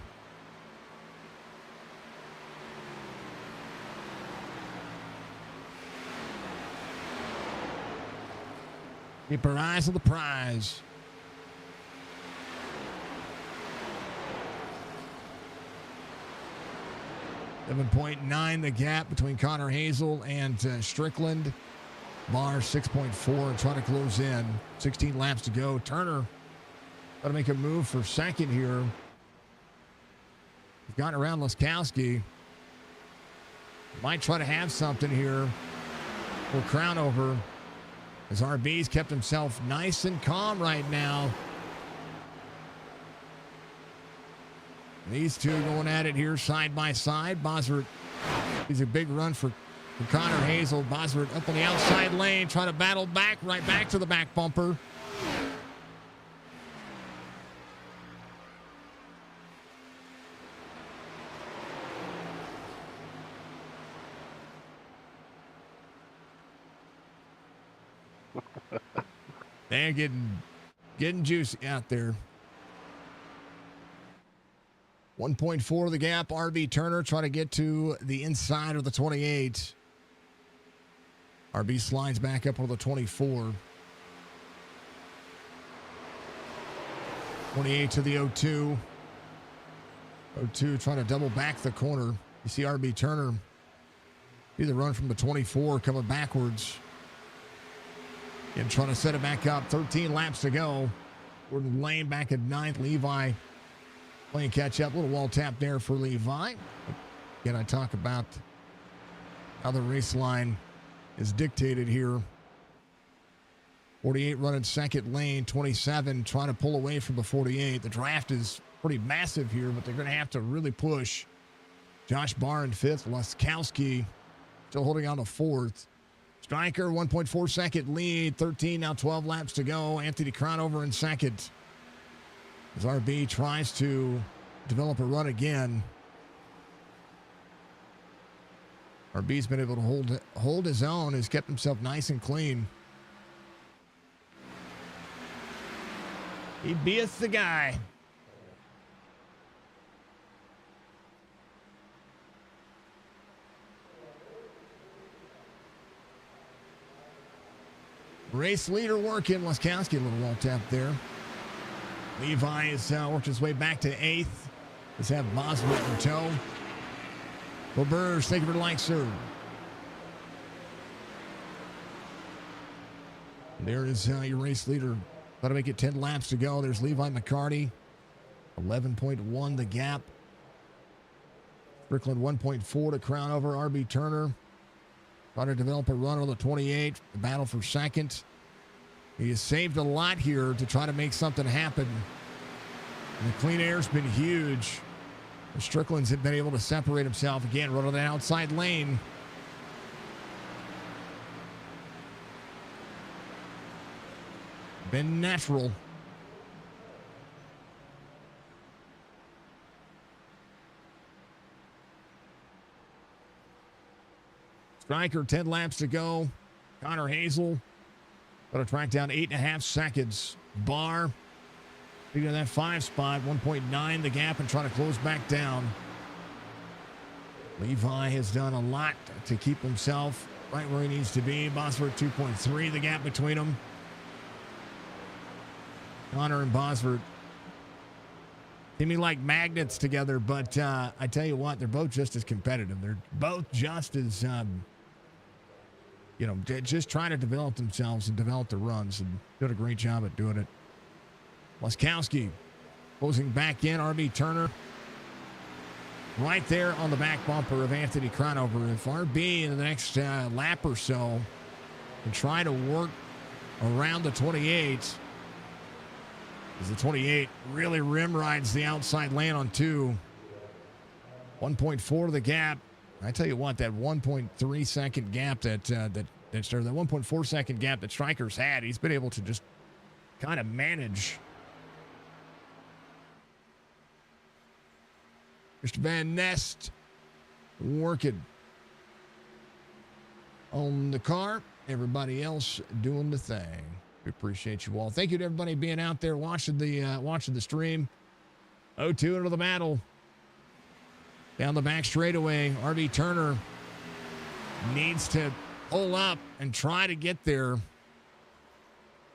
Keep our eyes on the prize. $7.9 the gap between Connor Hazel and Strickland. Barr 6.4 and trying to close in. 16 laps to go. Turner got to make a move for second here. He's gotten around Laskowski. Might try to have something here. We'll crown over. As RB's kept himself nice and calm right now. These two going at it here side by side. Bosworth, he's a big run for Connor Hazel. Bosworth up on the outside lane, trying to battle back, right back to the back bumper. They're getting juicy out there. 1.4 the gap. RB Turner trying to get to the inside of the 28. RB slides back up on the 24. 28 to the 02. 02 trying to double back the corner. You see RB Turner see the run from the 24 coming backwards. And trying to set it back up. 13 laps to go. Gordon Lane back at 9th. Levi playing catch up. Little wall tap there for Levi. Again, I talk about how the race line is dictated here. 48 running second lane. 27 trying to pull away from the 48. The draft is pretty massive here, but they're going to have to really push. Josh Barr in 5th. Laskowski still holding on to 4th. Stryker, 1.4 second lead. 13, now 12 laps to go. Anthony Cronover in 2nd. As RB tries to develop a run again. RB's been able to hold his own. Has kept himself nice and clean. He beats the guy. Race leader working. Laskowski, a little wall tap there. Levi has worked his way back to 8th. Let's have Bosworth in tow. Well, Burrs, thank you for the like, sir. There is your race leader. Got to make it 10 laps to go. There's Levi McCarty. 11.1 the gap. Strickland 1.4 to crown over RB Turner. Trying to develop a run on the 28. The battle for second. He has saved a lot here to try to make something happen. And the clean air's been huge. The Strickland's have been able to separate himself again, run on the outside lane. Been natural. Stryker, 10 laps to go. Connor Hazel going to track down 8.5 seconds. Barr, speaking of that 5 spot, 1.9 the gap and trying to close back down. Levi has done a lot to keep himself right where he needs to be. Bosworth 2.3 the gap between them. Connor and Bosworth seeming like magnets together, but I tell you what, they're both just as competitive. They're both just as, just trying to develop themselves and develop their runs, and doing a great job at doing it. Laskowski closing back in. RB Turner right there on the back bumper of Anthony Cronover. If RB in the next lap or so can try to work around the 28, as the 28 really rim rides the outside lane on 2. 1.4 the gap. I tell you what, that 1.3 second gap that 1.4 second gap that Stryker's had, he's been able to just kind of manage. Mr. Van Nest working on the car. Everybody else doing the thing. We appreciate you all. Thank you to everybody being out there watching the stream. 0-2 into the battle. Down the back straightaway. RB Turner needs to pull up and try to get there.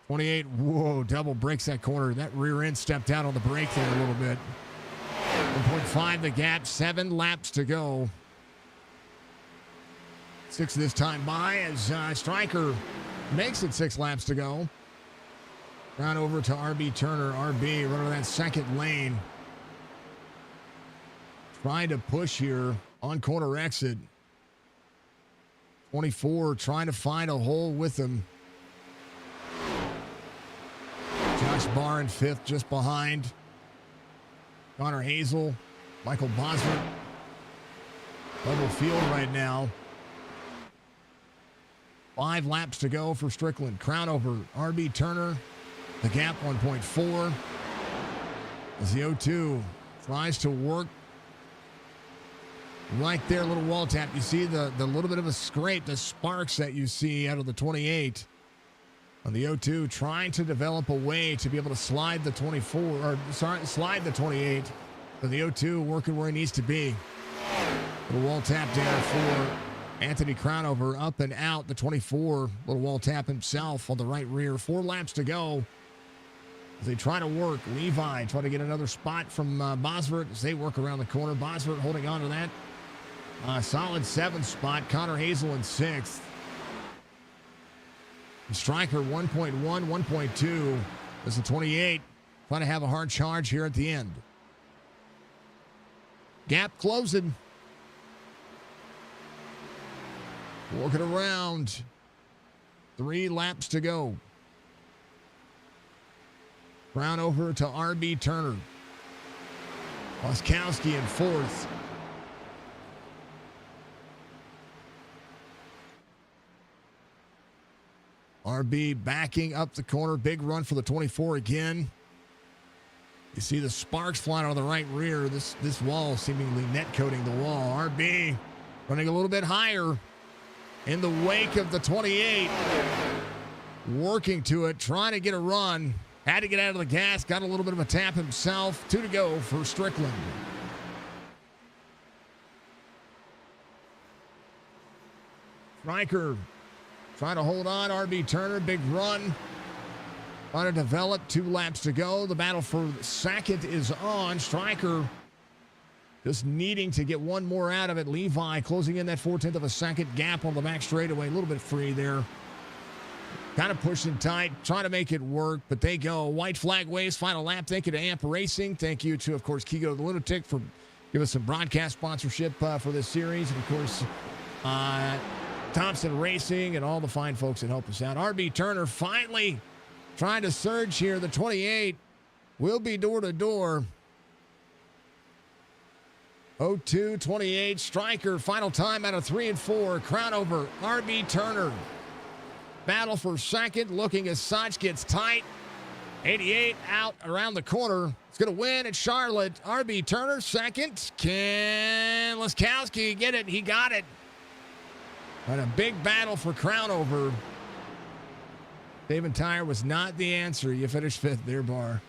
28, whoa, double breaks that corner. That rear end stepped out on the brake there a little bit. 1.5 the gap, 7 laps to go. 6 this time by as Stryker makes it 6 laps to go. Round over to RB Turner. RB running that second lane. Trying to push here on corner exit. 24 trying to find a hole with him. Josh Barr in 5th just behind. Connor Hazel. Michael Bosworth. Double field right now. 5 laps to go for Strickland. Crownover, RB Turner. The gap 1.4. As the 0-2 tries to work right there, a little wall tap. You see the little bit of a scrape, the sparks that you see out of the 28. On the 0-2, trying to develop a way to be able to slide the slide the 28. But the 0-2 working where he needs to be. Little wall tap there for Anthony Crownover, up and out. The 24, little wall tap himself on the right rear. 4 laps to go as they try to work. Levi trying to get another spot from Bosworth as they work around the corner. Bosworth holding on to that solid 7th spot. Connor Hazel in 6th. Stryker 1.1, 1.2 as the 28 trying to have a hard charge here at the end. Gap closing. Working around. 3 laps to go. Round over to RB Turner. Laskowski in 4th. RB backing up the corner. Big run for the 24 again. You see the sparks flying on the right rear. This wall seemingly net coating the wall. RB running a little bit higher in the wake of the 28. Working to it, trying to get a run. Had to get out of the gas. Got a little bit of a tap himself. 2 to go for Strickland. Stryker trying to hold on. RB Turner, big run. Trying to develop. 2 laps to go. The battle for second is on. Stryker just needing to get one more out of it. Levi closing in that 4/10 of a second gap on the back straightaway. A little bit free there. Kind of pushing tight, trying to make it work, but they go. White flag waves, final lap. Thank you to Amp Racing. Thank you to, of course, Keago the Lunatic for giving us some broadcast sponsorship for this series. And, of course, Thompson Racing and all the fine folks that help us out. RB Turner finally trying to surge here. The 28 will be door to door. 0-2, 28. Stryker, final time out of 3 and 4. Crownover, RB Turner. Battle for second, looking as such, gets tight. 88 out around the corner. It's going to win at Charlotte. RB Turner second. Can Laskowski get it? He got it. And a big battle for Crownover. Saving tire was not the answer. You finished 5th there, Bar.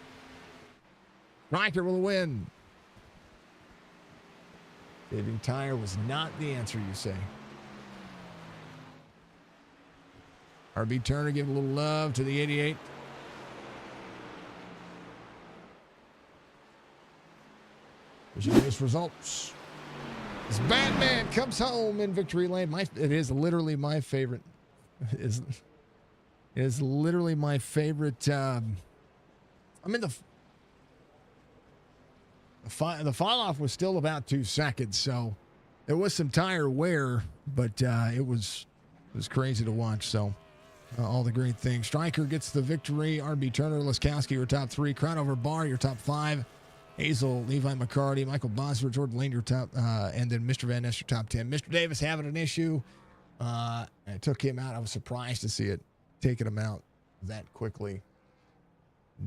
Striker will win. Saving tire was not the answer, you say. RB Turner give a little love to the 88. There's your race results. This Batman comes home in victory lane. It is literally my favorite. It is literally my favorite. I mean, the fall off was still about 2 seconds, so there was some tire wear, but it was crazy to watch. So all the great things. Stryker gets the victory. RB Turner, Laskowski, your top 3. Crown over Bar, your top 5. Hazel, Levi McCarty, Michael Bosworth, Jordan Lane, your top, and then Mr. Van Ness, your top 10. Mr. Davis having an issue. I took him out. I was surprised to see it, taking him out that quickly.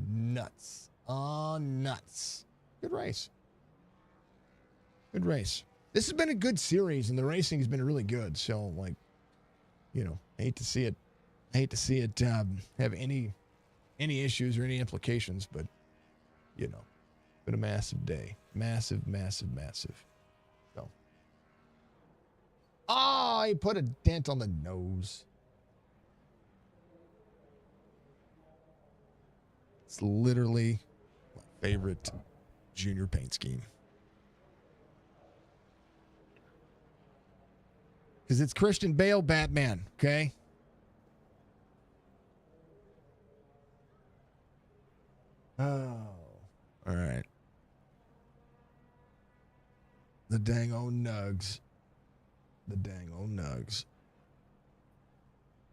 Nuts. Oh, nuts. Good race. Good race. This has been a good series, and the racing has been really good. So, like, you know, I hate to see it have any issues or any implications, but, you know, been a massive day. Massive. So. Oh, he put a dent on the nose. It's literally my favorite junior paint scheme. Because it's Christian Bale Batman, okay? Oh, all right. The dang old nugs.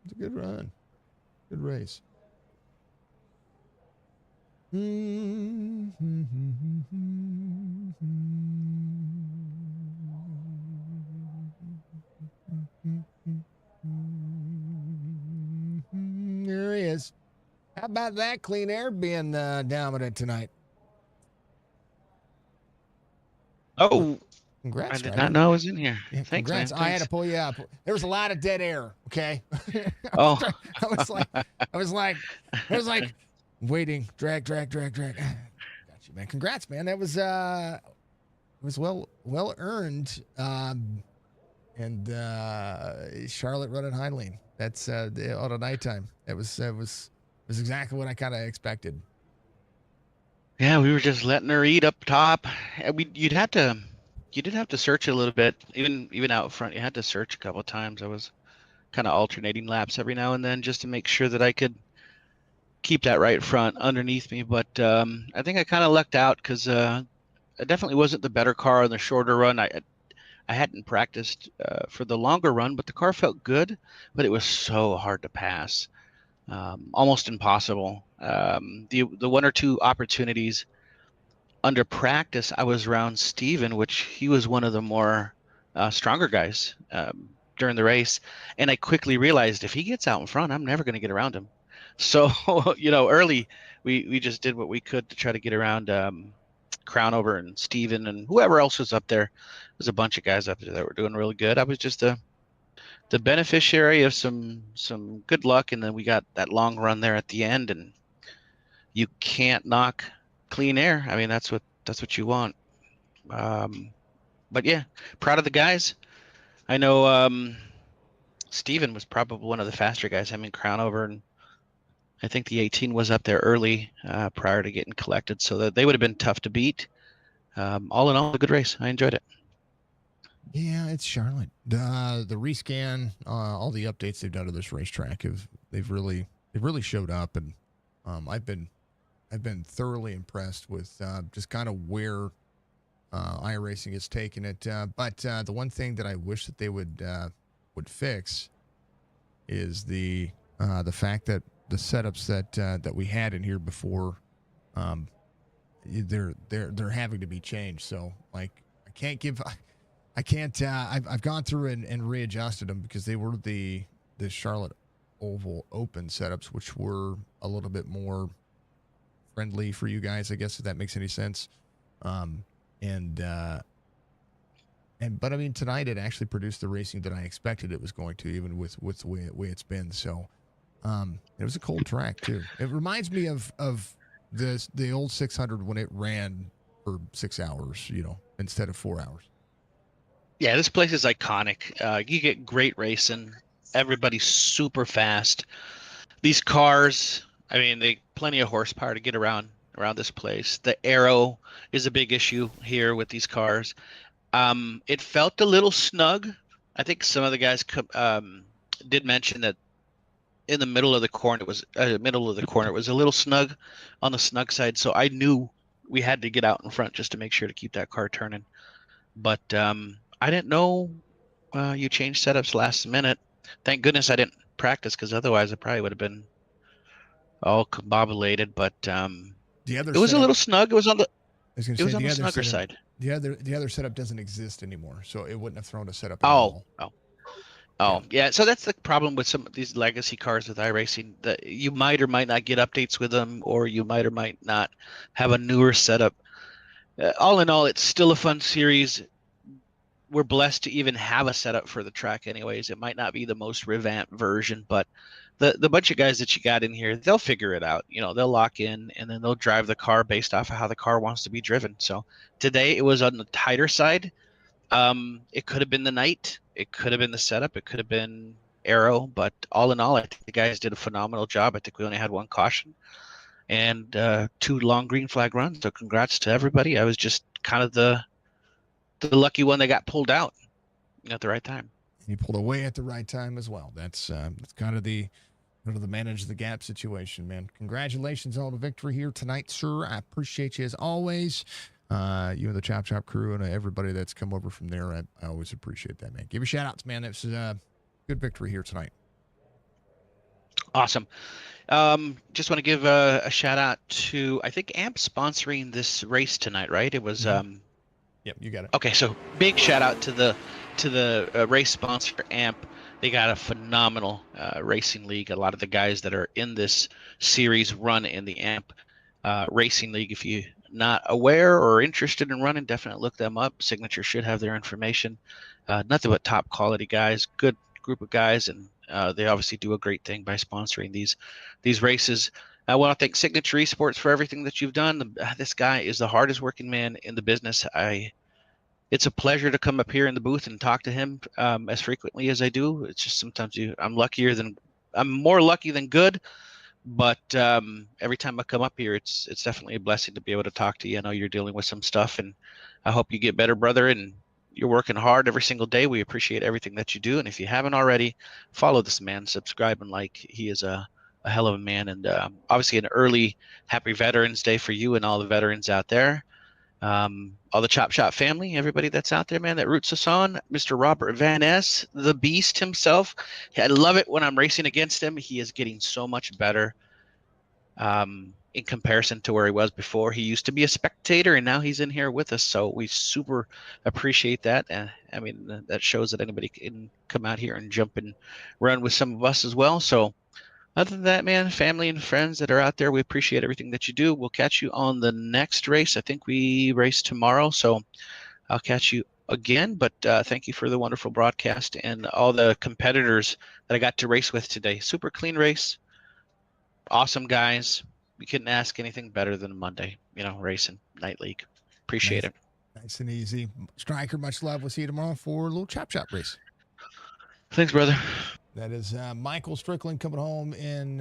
It's a good run. Good race. There he is. How about that clean air being dominant tonight? Oh, Congrats, I did Striker. not know I was in here. Yeah, Thanks, congrats. man. I had Thanks. to pull you up. There was a lot of dead air, okay? Oh. I was like waiting, drag. Got you, man. Congrats, man. That was well earned. And Charlotte running high lane. That's on a nighttime. It was exactly what I kind of expected. Yeah, we were just letting her eat up top. You did have to search a little bit, even out front. You had to search a couple of times. I was kind of alternating laps every now and then just to make sure that I could keep that right front underneath me. But I think I kind of lucked out because I definitely wasn't the better car on the shorter run. I hadn't practiced for the longer run, but the car felt good. But it was so hard to pass, almost impossible. The one or two opportunities under practice, I was around Steven, which he was one of the more stronger guys during the race. And I quickly realized if he gets out in front, I'm never going to get around him. So, early we just did what we could to try to get around Crownover and Steven and whoever else was up there. There's a bunch of guys up there that were doing really good. I was just the beneficiary of some good luck. And then we got that long run there at the end, and you can't knock clean air. I mean, that's what you want. But yeah, proud of the guys. I know Steven was probably one of the faster guys. I mean, Crownover, and I think the 18 was up there early prior to getting collected, so that they would have been tough to beat. All in all, a good race. I enjoyed it. Yeah, it's Charlotte. The rescan, all the updates they've done to this racetrack they've really showed up, and I've been thoroughly impressed with just kind of where iRacing has taken it. But the one thing that I wish that they would fix is the fact that the setups that we had in here before, they're having to be changed. So like I've gone through and readjusted them because they were the Charlotte Oval Open setups, which were a little bit more friendly for you guys, I guess, if that makes any sense. But I mean, tonight it actually produced the racing that I expected it was going to, even with the way it's been. So It was a cold track too. It reminds me of the old 600 when it ran for 6 hours, instead of 4 hours. Yeah, this place is iconic. You get great racing. Everybody's super fast. These cars, I mean, they plenty of horsepower to get around this place. The aero is a big issue here with these cars. It felt a little snug. I think some of the guys did mention that in the middle of the corner it was a little snug on the snug side. So I knew we had to get out in front just to make sure to keep that car turning. But I didn't know you changed setups last minute. Thank goodness I didn't practice because otherwise I probably would have been all combobulated. But The other it was a setup, little snug. It was on I was going to say the the other snugger setup, side. the other setup doesn't exist anymore, so it wouldn't have thrown a setup at Oh, all. yeah. So that's the problem with some of these legacy cars with iRacing. That you might or might not get updates with them, or you might or might not have a newer setup. All in all, it's still a fun series. We're blessed to even have a setup for the track anyways. It might not be the most revamped version, but the bunch of guys that you got in here, they'll figure it out. They'll lock in and then they'll drive the car based off of how the car wants to be driven. So today it was on the tighter side. It could have been the night, it could have been the setup, it could have been aero, but all in all, I think the guys did a phenomenal job. I think we only had one caution and 2 long green flag runs. So congrats to everybody. I was just kind of the lucky one that got pulled out at the right time. You pulled away at the right time as well. That's kind of the manage the gap situation, man. Congratulations on the victory here tonight, sir. I appreciate you as always. You and the Chop Chop crew and everybody that's come over from there. I always appreciate that, man. Give your shout outs, man. It's a good victory here tonight. Awesome. Just want to give a shout out to, I think AMP sponsoring this race tonight, right? It was Yep, you got it. Okay, so big shout out to the race sponsor AMP. They got a phenomenal racing league. A lot of the guys that are in this series run in the AMP racing league. If you're not aware or interested in running, definitely look them up. Signature should have their information. Nothing but top quality guys, good group of guys, and they obviously do a great thing by sponsoring these races. I want to thank Signature Esports for everything that you've done. This guy is the hardest working man in the business. It's a pleasure to come up here in the booth and talk to him as frequently as I do. It's just sometimes I'm more lucky than good, but every time I come up here, it's definitely a blessing to be able to talk to you. I know you're dealing with some stuff, and I hope you get better, brother. And you're working hard every single day. We appreciate everything that you do. And if you haven't already, follow this man, subscribe and like. He is a hell of a man. And obviously an early happy Veterans Day for you and all the veterans out there. All the Chop Shop family, everybody that's out there, man, that roots us on. Mr. Robert Van Ness, the beast himself. I love it when I'm racing against him. He is getting so much better in comparison to where he was before. He used to be a spectator, and now he's in here with us. So we super appreciate that. I mean, that shows that anybody can come out here and jump and run with some of us as well. So other than that, man, family and friends that are out there, we appreciate everything that you do. We'll catch you on the next race. I think we race tomorrow, so I'll catch you again. But thank you for the wonderful broadcast and all the competitors that I got to race with today. Super clean race. Awesome guys. We couldn't ask anything better than a Monday, racing night league. Appreciate it. Nice and easy. Striker, much love. We'll see you tomorrow for a little Chop Shop race. Thanks, brother. That is Michael Strickland coming home in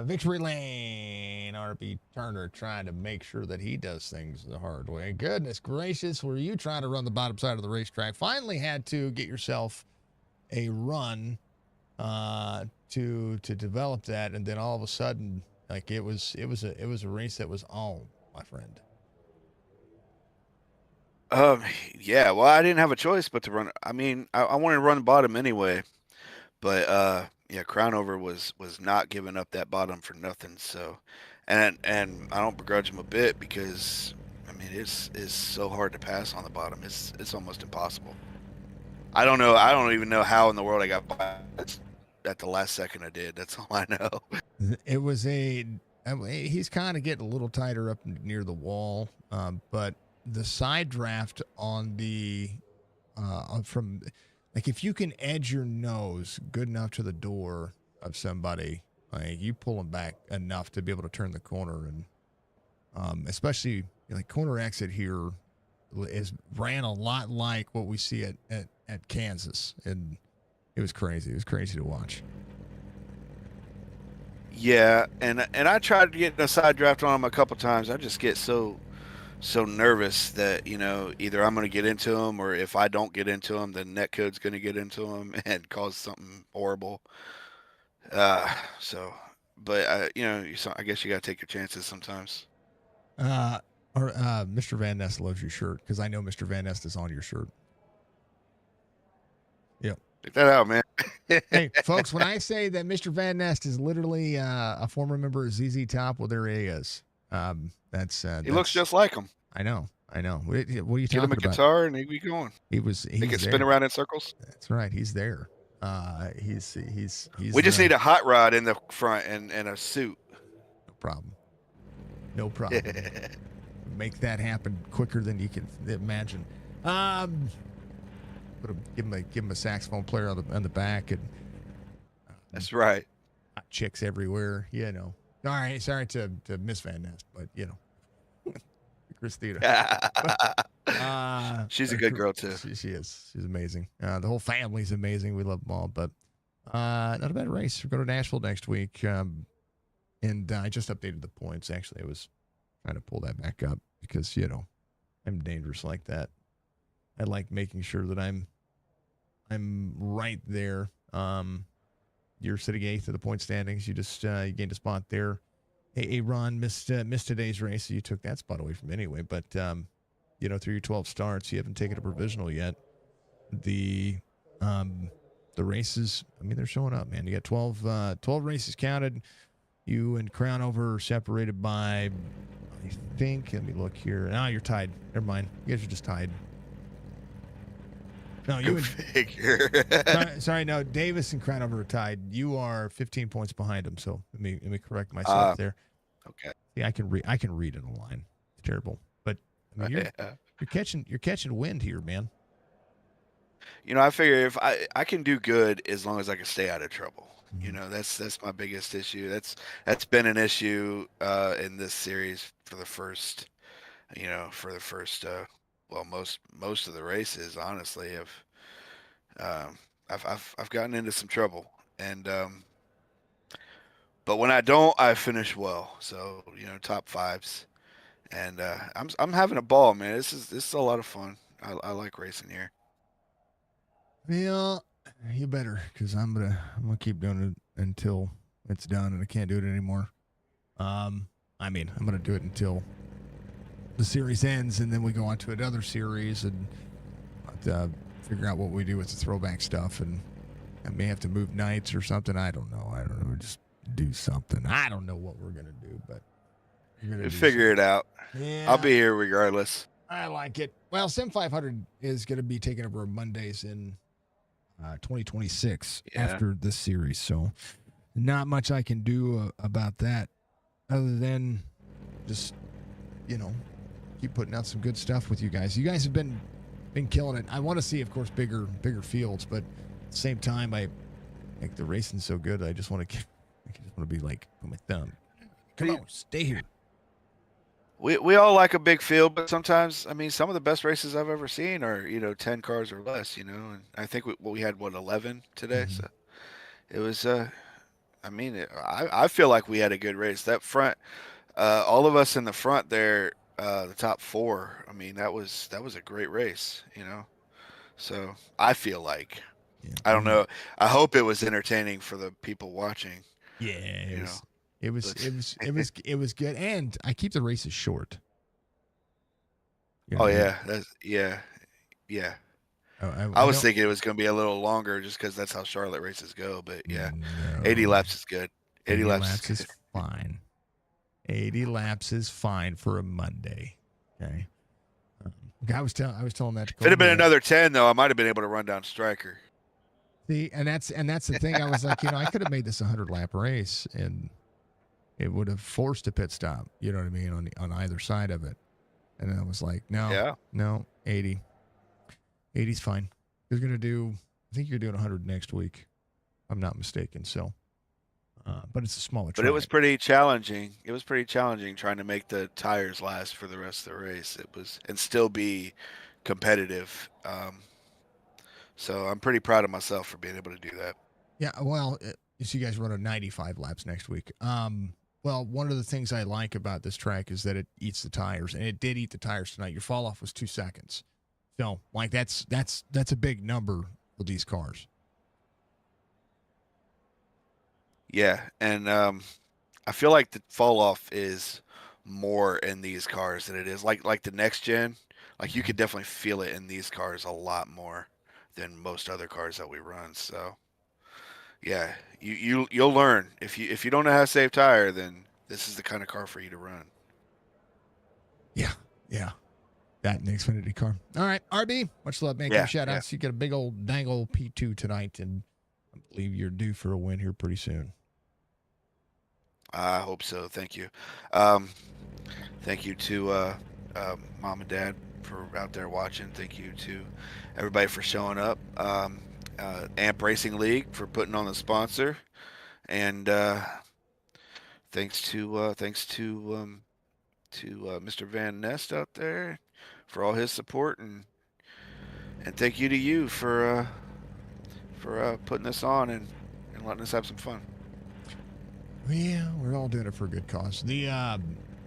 Victory Lane. RB Turner trying to make sure that he does things the hard way. Goodness gracious, were you trying to run the bottom side of the racetrack? Finally had to get yourself a run to develop that, and then all of a sudden, like it was a race that was on, my friend. Yeah, well, I didn't have a choice but to run. I mean, I wanted to run bottom anyway, but yeah, Crownover was not giving up that bottom for nothing. So, and I don't begrudge him a bit because I mean it's so hard to pass on the bottom. It's almost impossible. I don't know. I don't even know how in the world I got by at the last second I did. That's all I know. It was he's kind of getting a little tighter up near the wall, but the side draft on the from like if you can edge your nose good enough to the door, of somebody. Like you pull them back enough to be able to turn the corner, and especially like corner exit here ran a lot like what we see at Kansas, and it was crazy. It was crazy to watch. Yeah, and I tried to get a side draft on him a couple times. I just get so nervous that either I'm going to get into him, or if I don't get into him, then netcode's going to get into him and cause something horrible. So, but I guess you got to take your chances sometimes. Mr. Van Ness loves your shirt because I know Mr. Van Ness is on your shirt. Yep. Check that out, man. Hey, folks, when I say that Mr. Van Nest is literally a former member of ZZ Top, well, there he is. He looks just like him. I know. What are you talking Get him a about? guitar and he'd be going. He can spin around in circles. That's right. He's there. He's We just need a hot rod in the front and a suit. No problem. Make that happen quicker than you can imagine. Give him a saxophone player on the back, and that's right. Hot chicks everywhere. All right, sorry to Miss Van Ness, but Christina. She's a good girl too. She is. She's amazing. The whole family's amazing. We love them all. But not a bad race. We're going to Nashville next week, and I just updated the points. Actually, I was trying to pull that back up because I'm dangerous like that. I like making sure that I'm right there. You're sitting 8th of the point standings. You just you gained a spot there. Hey, Ron missed today's race, so you took that spot away from anyway. But through your 12 starts, you haven't taken a provisional yet. The races, they're showing up, man. You got 12 races counted. You and Crownover separated by, I think. Let me look here. Now you're tied. Never mind. You guys are just tied. No, you figure. sorry, no. Davis and Crownover are tied. You are 15 points behind them. So let me correct myself there. Okay. Yeah, I can read in a line. It's terrible, but you're catching wind here, man. I figure if I can do good as long as I can stay out of trouble. That's my biggest issue. That's been an issue in this series for the first most of the races, honestly. I've gotten into some trouble, and but when I don't, I finish well. So top fives, and I'm having a ball, man. This is a lot of fun. I like racing here. Well, you better, because I'm gonna keep doing it until it's done, and I can't do it anymore. I'm gonna do it until the series ends, and then we go on to another series and figure out what we do with the throwback stuff, and I may have to move nights or something. I don't know. Just do something. I don't know what we're gonna do, but you're gonna figure it out. Yeah, I'll be here regardless. I like it. Well, Sim 500 is gonna be taking over Mondays in 2026 after this series, so not much I can do about that other than just keep putting out some good stuff with you guys. You guys have been killing it. I want to see, of course, bigger fields, but at the same time, I think the racing's so good. I just want to be like, put my thumb. Come on, stay here. We all like a big field, but sometimes, some of the best races I've ever seen are 10 cars or less. And I think we had 11 today, so it was. I feel like we had a good race. That front, all of us in the front there. The top 4. That was a great race, So I feel like, I don't know. I hope it was entertaining for the people watching. Yeah, it was good, and I keep the races short. Yeah. I was thinking it was going to be a little longer just because that's how Charlotte races go. But yeah, no. 80 laps is good. 80 laps is fine. 80 laps is fine for a Monday. Okay. I was telling that to if it had been another 10, though, I might have been able to run down Stryker. See, and that's the thing. I was like, I could have made this 100-lap race, and it would have forced a pit stop. You know what I mean, on either side of it. And I was like, no, 80. 80's fine. You're gonna do. I think you're doing 100 next week. I'm not mistaken. So but it's a smaller But track. it was pretty challenging. It was pretty challenging trying to make the tires last for the rest of the race. It was and still be competitive. So I'm pretty proud of myself for being able to do that. Yeah, well, you see, you guys run a 95 laps next week. Well, one of the things I like about this track is that it eats the tires, and it did eat the tires tonight. Your fall off was 2 seconds, so like that's a big number for these cars. Yeah, and I feel like the fall off is more in these cars than it is like the next gen. Like you could definitely feel it in these cars a lot more than most other cars that we run. So yeah, you'll learn if you don't know how to save tire, then this is the kind of car for you to run. Yeah, yeah, that and the Xfinity car. All right, RB, much love, man. Give Yeah, a shout yeah. out. So you get a big old dangle P2 tonight, and I believe you're due for a win here pretty soon. I hope so. Thank you. Thank you to mom and dad for out there watching. Thank you to everybody for showing up. Amp Racing League for putting on the sponsor, and thanks to Mr. Van Nest out there for all his support, and thank you to you for putting this on and letting us have some fun. Yeah, we're all doing it for a good cause. The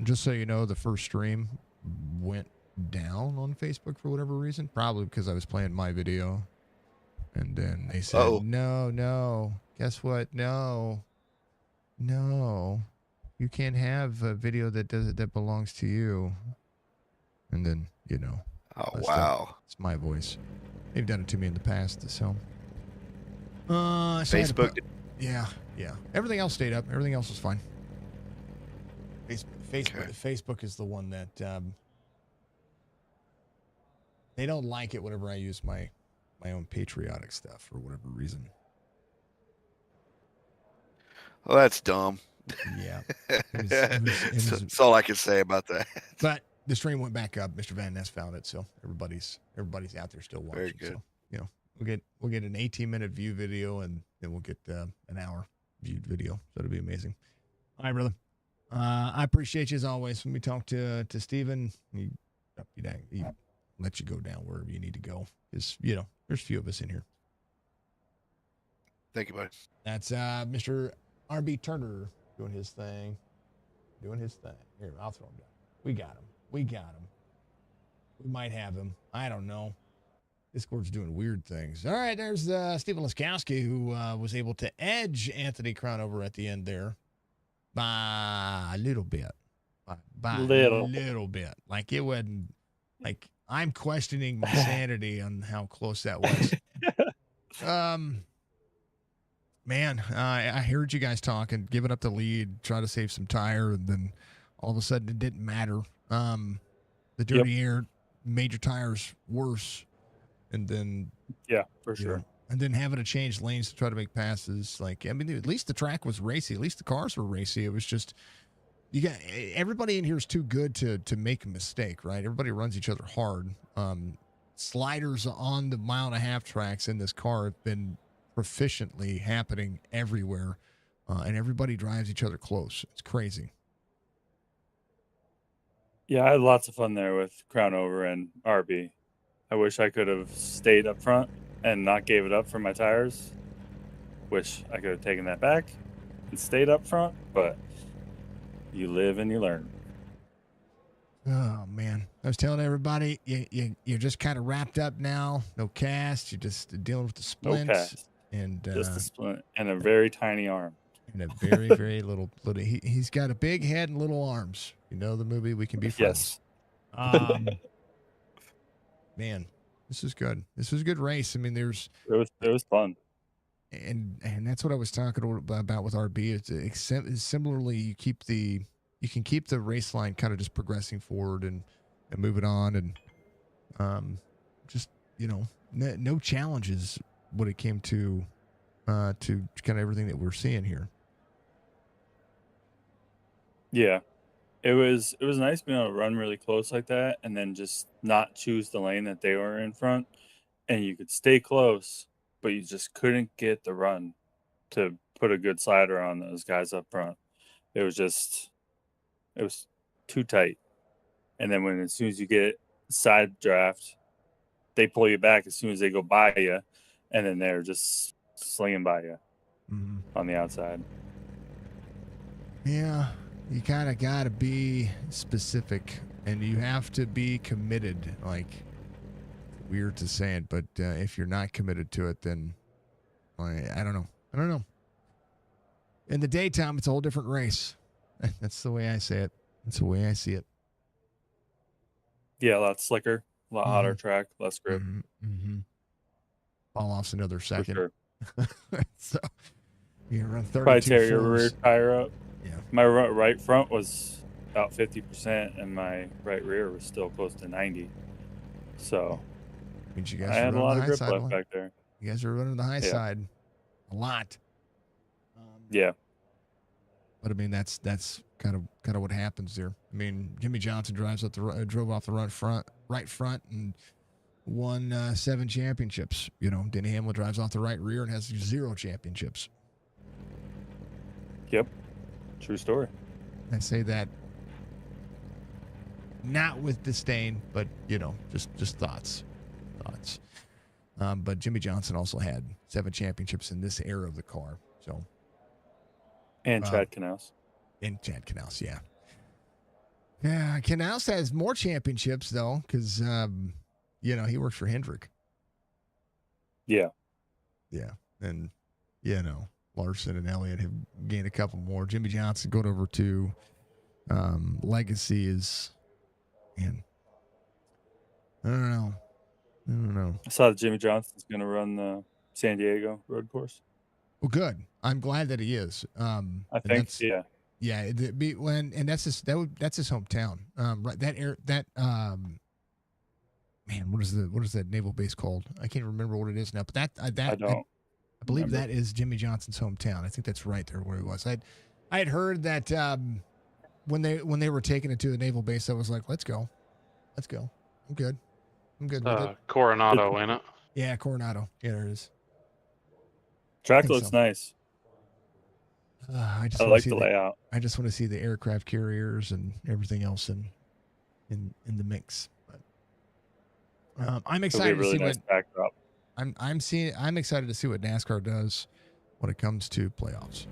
just so you know, the first stream went down on Facebook for whatever reason, probably because I was playing my video, and then they said, Uh-oh. no, guess what? No, you can't have a video that belongs to you. And then Oh wow. it's my voice. They've done it to me in the past, so. So Facebook. Yeah. Everything else stayed up. Everything else was fine. Facebook is the one that they don't like it whenever I use my own patriotic stuff for whatever reason. Well, that's dumb. Yeah. That's all I can say about that. But the stream went back up. Mr. Van Ness found it, so everybody's out there still watching. Very good. So we'll get an 18-minute view video, and then we'll get an hour viewed video. So it'll be amazing. All right, brother. I appreciate you as always. When we talk to Steven, he let you go down wherever you need to go. Because there's a few of us in here. Thank you, buddy. That's Mr. RB Turner doing his thing. Here, I'll throw him down. We got him. We might have him. I don't know. Discord's doing weird things. All right, there's Stephen Laskowski, who was able to edge Anthony Crownover at the end there by a little bit. By a little bit. Like it wasn't, like I'm questioning my sanity on how close that was. Man, I heard you guys talking, giving up the lead, try to save some tire, and then all of a sudden it didn't matter. The dirty air made your tires worse, and then for sure. And then having to change lanes to try to make passes. Like, I mean, at least the track was racy. At least the cars were racy. It was just everybody in here is too good to make a mistake, right? Everybody runs each other hard. Sliders on the 1.5-mile tracks in this car have been proficiently happening everywhere, and everybody drives each other close. It's crazy. Yeah, I had lots of fun there with Crownover and RB. I wish I could have stayed up front and not gave it up for my tires. Wish I could have taken that back and stayed up front, but you live and you learn. Oh man, I was telling everybody, you're just kind of wrapped up now. No cast. You're just dealing with the splints. No cast. And just a splint and a very tiny arm. And a very, very little. He's got a big head and little arms. You know the movie We Can Be Friends. Yes. Man, this is good. This was a good race. I mean, it was fun. And that's what I was talking about with RB. It's similarly, you can keep the race line kind of just progressing forward and moving on, and just no challenges when it came to kind of everything that we're seeing here. Yeah, it was nice being able to run really close like that, and then just not choose the lane that they were in front, and you could stay close, but you just couldn't get the run to put a good slider on those guys up front. It was too tight. And then as soon as you get side draft, they pull you back as soon as they go by you, and then they're just slinging by you on the outside. Yeah, you kind of got to be specific, and you have to be committed. Like, weird to say it, but if you're not committed to it, then I don't know. In the daytime, it's a whole different race. That's the way I say it. That's the way I see it. Yeah, a lot slicker, a lot hotter track, less grip. Fall off's another second. For sure. So you run 32 Probably tear your fours. rear tire up. Yeah. My right front was about 50%, and my right rear was still close to 90. So Means you guys I had a lot of grip left lot. back there. You guys are running the high side a lot. Yeah. But I mean, that's kind of what happens there. I mean, Jimmy Johnson drove off the right front, and won 7 championships. You know, Denny Hamlin drives off the right rear and has 0 championships. Yep. True story. I say that not with disdain, but just thoughts. But Jimmy Johnson also had 7 championships in this era of the car. So. And Chad Knaus. And Chad Knaus, yeah. Yeah, Knaus has more championships, though, because, he works for Hendrick. Yeah. Yeah. And, Larson and Elliott have gained a couple more. Jimmy Johnson going over to Legacy is, man, I don't know. I saw that Jimmy Johnson's going to run the San Diego road course. Well, good. I'm glad that he is. I think, yeah. Yeah, that's his hometown. Right, man, what is that naval base called? I can't remember what it is now. But I believe remember. that is Jimmy Johnson's hometown. I think that's right there where he was. I had heard that when they were taking it to the naval base, I was like, let's go. I'm good with it. Coronado, ain't it? Yeah, Coronado. Yeah, there it is. Track looks nice. I like the layout. I just want to see the aircraft carriers and everything else in the mix. But I'm excited to see nice what backdrop. I'm excited to see what NASCAR does when it comes to playoffs.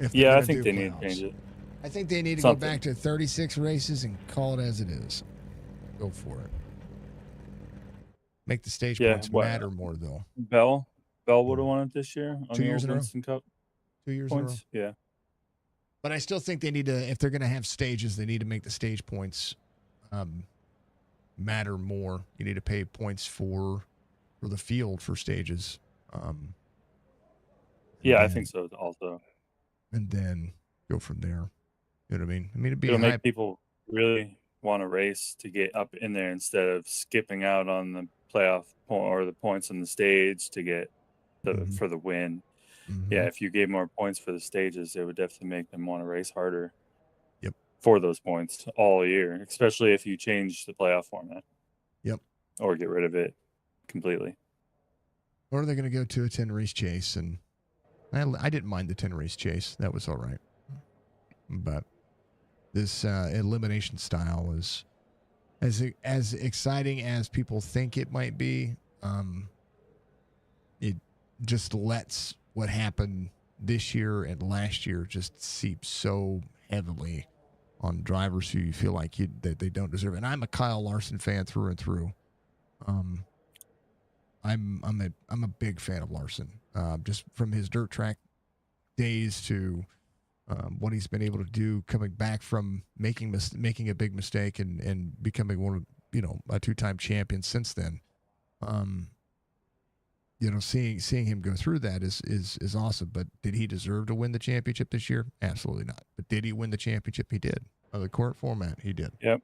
I think they need to change it. I think they need to go back to 36 races and call it as it is. Go for it. Make the stage points matter more, though. Bell would have won it this year on 2 the years in a row. Winston Cup 2 years points. in a row. Yeah. But I still think they need to, if they're going to have stages, they need to make the stage points matter more. You need to pay points for the field for stages. I think so also. And then go from there. You know what I mean? It'll make people really want to race to get up in there instead of skipping out on the playoff point or the points on the stage to get for the win. Mm-hmm. Yeah, if you gave more points for the stages, it would definitely make them want to race harder. Yep. For those points all year, especially if you change the playoff format. Yep. Or get rid of it completely. Or are they going to go to a 10 race chase? And I didn't mind the 10 race chase. That was all right. But this elimination style is as exciting as people think it might be. It just lets what happened this year and last year just seep so heavily on drivers who you feel like that they don't deserve it. And I'm a Kyle Larson fan through and through. I'm a big fan of Larson, just from his dirt track days to what he's been able to do coming back from making a big mistake and becoming one of a 2-time champion since then. Seeing him go through that is awesome. But did he deserve to win the championship this year? Absolutely not. But did he win the championship? He did. The current format, he did. Yep.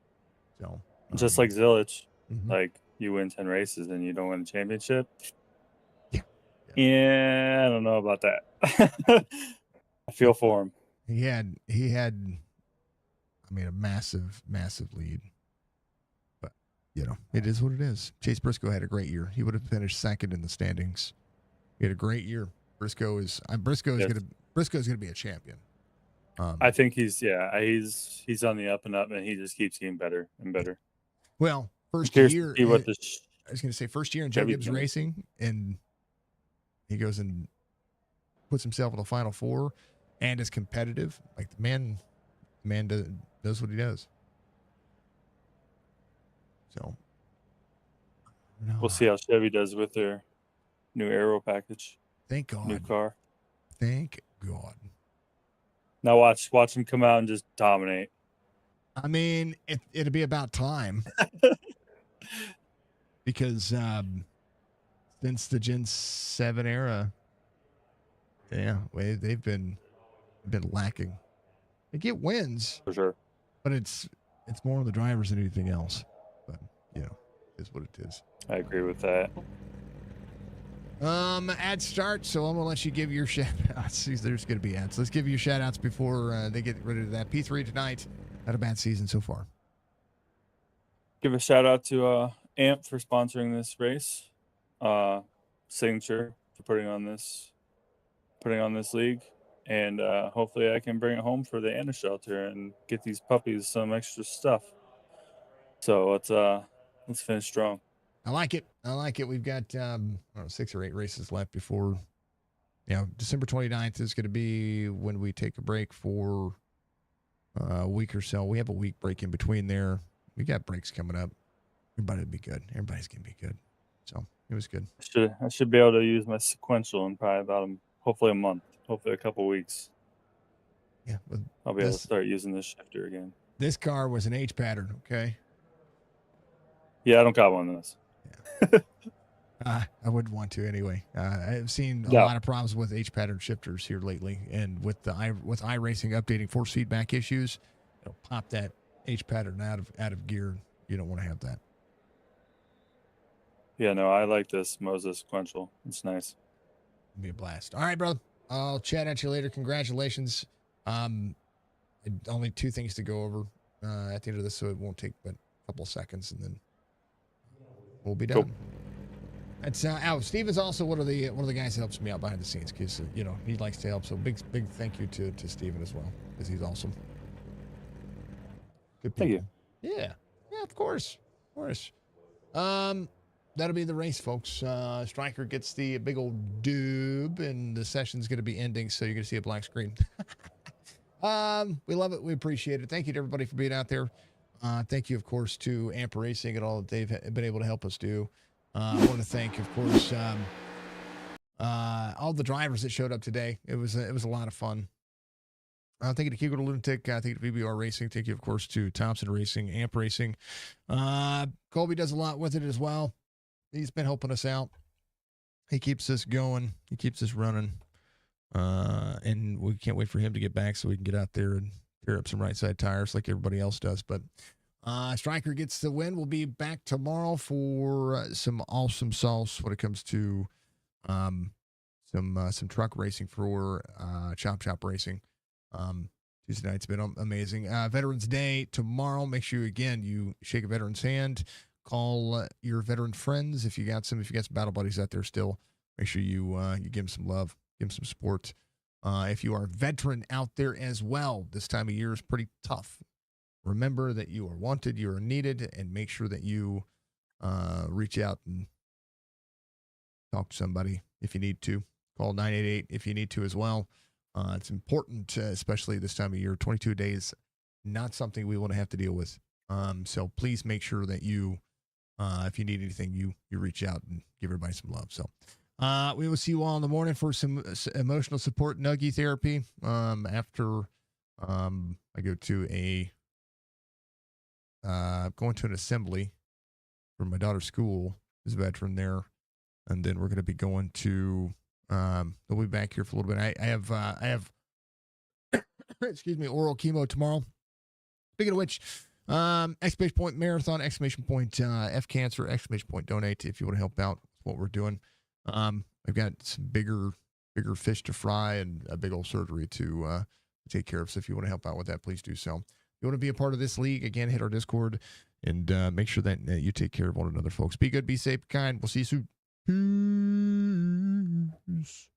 So just like Zilich, mhm. like you win 10 races and you don't win the championship. Yeah. I don't know about that. I feel for him. He had a massive lead. But it is what it is. Chase Briscoe had a great year. He would have finished second in the standings. He had a great year. Briscoe is Yes. gonna be a champion. I think he's on the up and up, and he just keeps getting better and better. Well, I'm first curious to year. see what the I was gonna say first year in Joe Chevy Gibbs can do. Racing, and he goes and puts himself in the Final Four, and is competitive. Like the man does what he does. So We'll see how Chevy does with their new aero package, Thank God. new car. Thank God. Now watch him come out and just dominate. I mean, it'd be about time because since the Gen 7 era, they've been lacking. They get wins, For sure. but it's more on the drivers than anything else. But is what it is. I agree with that. Ad start, so I'm gonna let you give your shout outs. There's gonna be ads. Let's give you shout outs before they get rid of that. P3 tonight. Not a bad season so far. Give a shout out to AMP for sponsoring this race. Signature for putting on this league. And hopefully I can bring it home for the Anna shelter and get these puppies some extra stuff. So let's finish strong. I like it. We've got 6 or 8 races left before December 29th is going to be when we take a break for a week or so. We have a week break in between there. We got breaks coming up. Everybody will be good. Everybody's going to be good. So it was good. I should be able to use my sequential in probably about hopefully a month, hopefully a couple weeks. Yeah. I'll be able to start using this shifter again. This car was an H pattern, okay? Yeah, I don't got one of those. I wouldn't want to anyway. I've seen a lot of problems with H pattern shifters here lately, and with iRacing updating force feedback issues, it'll pop that H pattern out of gear. You don't want to have that. Yeah, no, I like this Moses sequential. It's nice. It'll be a blast. All right, brother. I'll chat at you later. Congratulations. Only 2 things to go over at the end of this, so it won't take but a couple of seconds, and then we'll be done. Cool. That's Steve is also one of the guys that helps me out behind the scenes because he likes to help. So big thank you to Steven as well because he's awesome. Good people. Thank you. Yeah, of course. That'll be the race, folks. Striker gets the big old doob, and the session's going to be ending, so you're going to see a black screen. We love it. We appreciate it. Thank you to everybody for being out there. Thank you, of course, to Amp Racing and all that they've been able to help us do. I want to thank, of course, all the drivers that showed up today. It was a lot of fun. Thank you to Keago Lunatic. Thank you to VBR Racing. Thank you, of course, to Thompson Racing, Amp Racing. Colby does a lot with it as well. He's been helping us out. He keeps us going. He keeps us running. And we can't wait for him to get back so we can get out there and tear up some right side tires like everybody else does. But Striker gets the win. We'll be back tomorrow for some awesome sauce when it comes to some truck racing for Chop Chop Racing. Tuesday night's been amazing. Veterans Day tomorrow. Make sure you shake a veteran's hand. Call your veteran friends if you got some battle buddies out there still. Make sure you give them some love, give them some support. If you are a veteran out there as well, this time of year is pretty tough. Remember that you are wanted, you are needed, and make sure that you reach out and talk to somebody if you need to. Call 988 if you need to as well. It's important, especially this time of year. 22 days, not something we want to have to deal with. So please make sure that you, if you need anything, you reach out and give everybody some love. So we will see you all in the morning for some emotional support nuggie therapy. After I go to going to an assembly for my daughter's school. There's a veteran there, and then we're going to be going to. We'll be back here for a little bit. I have excuse me, oral chemo tomorrow. Speaking of which, exclamation point marathon, exclamation point F cancer, exclamation point donate if you want to help out with what we're doing. I've got some bigger fish to fry and a big old surgery to take care of. So if you want to help out with that, please do so. If you want to be a part of this league, again, hit our Discord and make sure that you take care of one another, folks. Be good, be safe, be kind. We'll see you soon. Peace.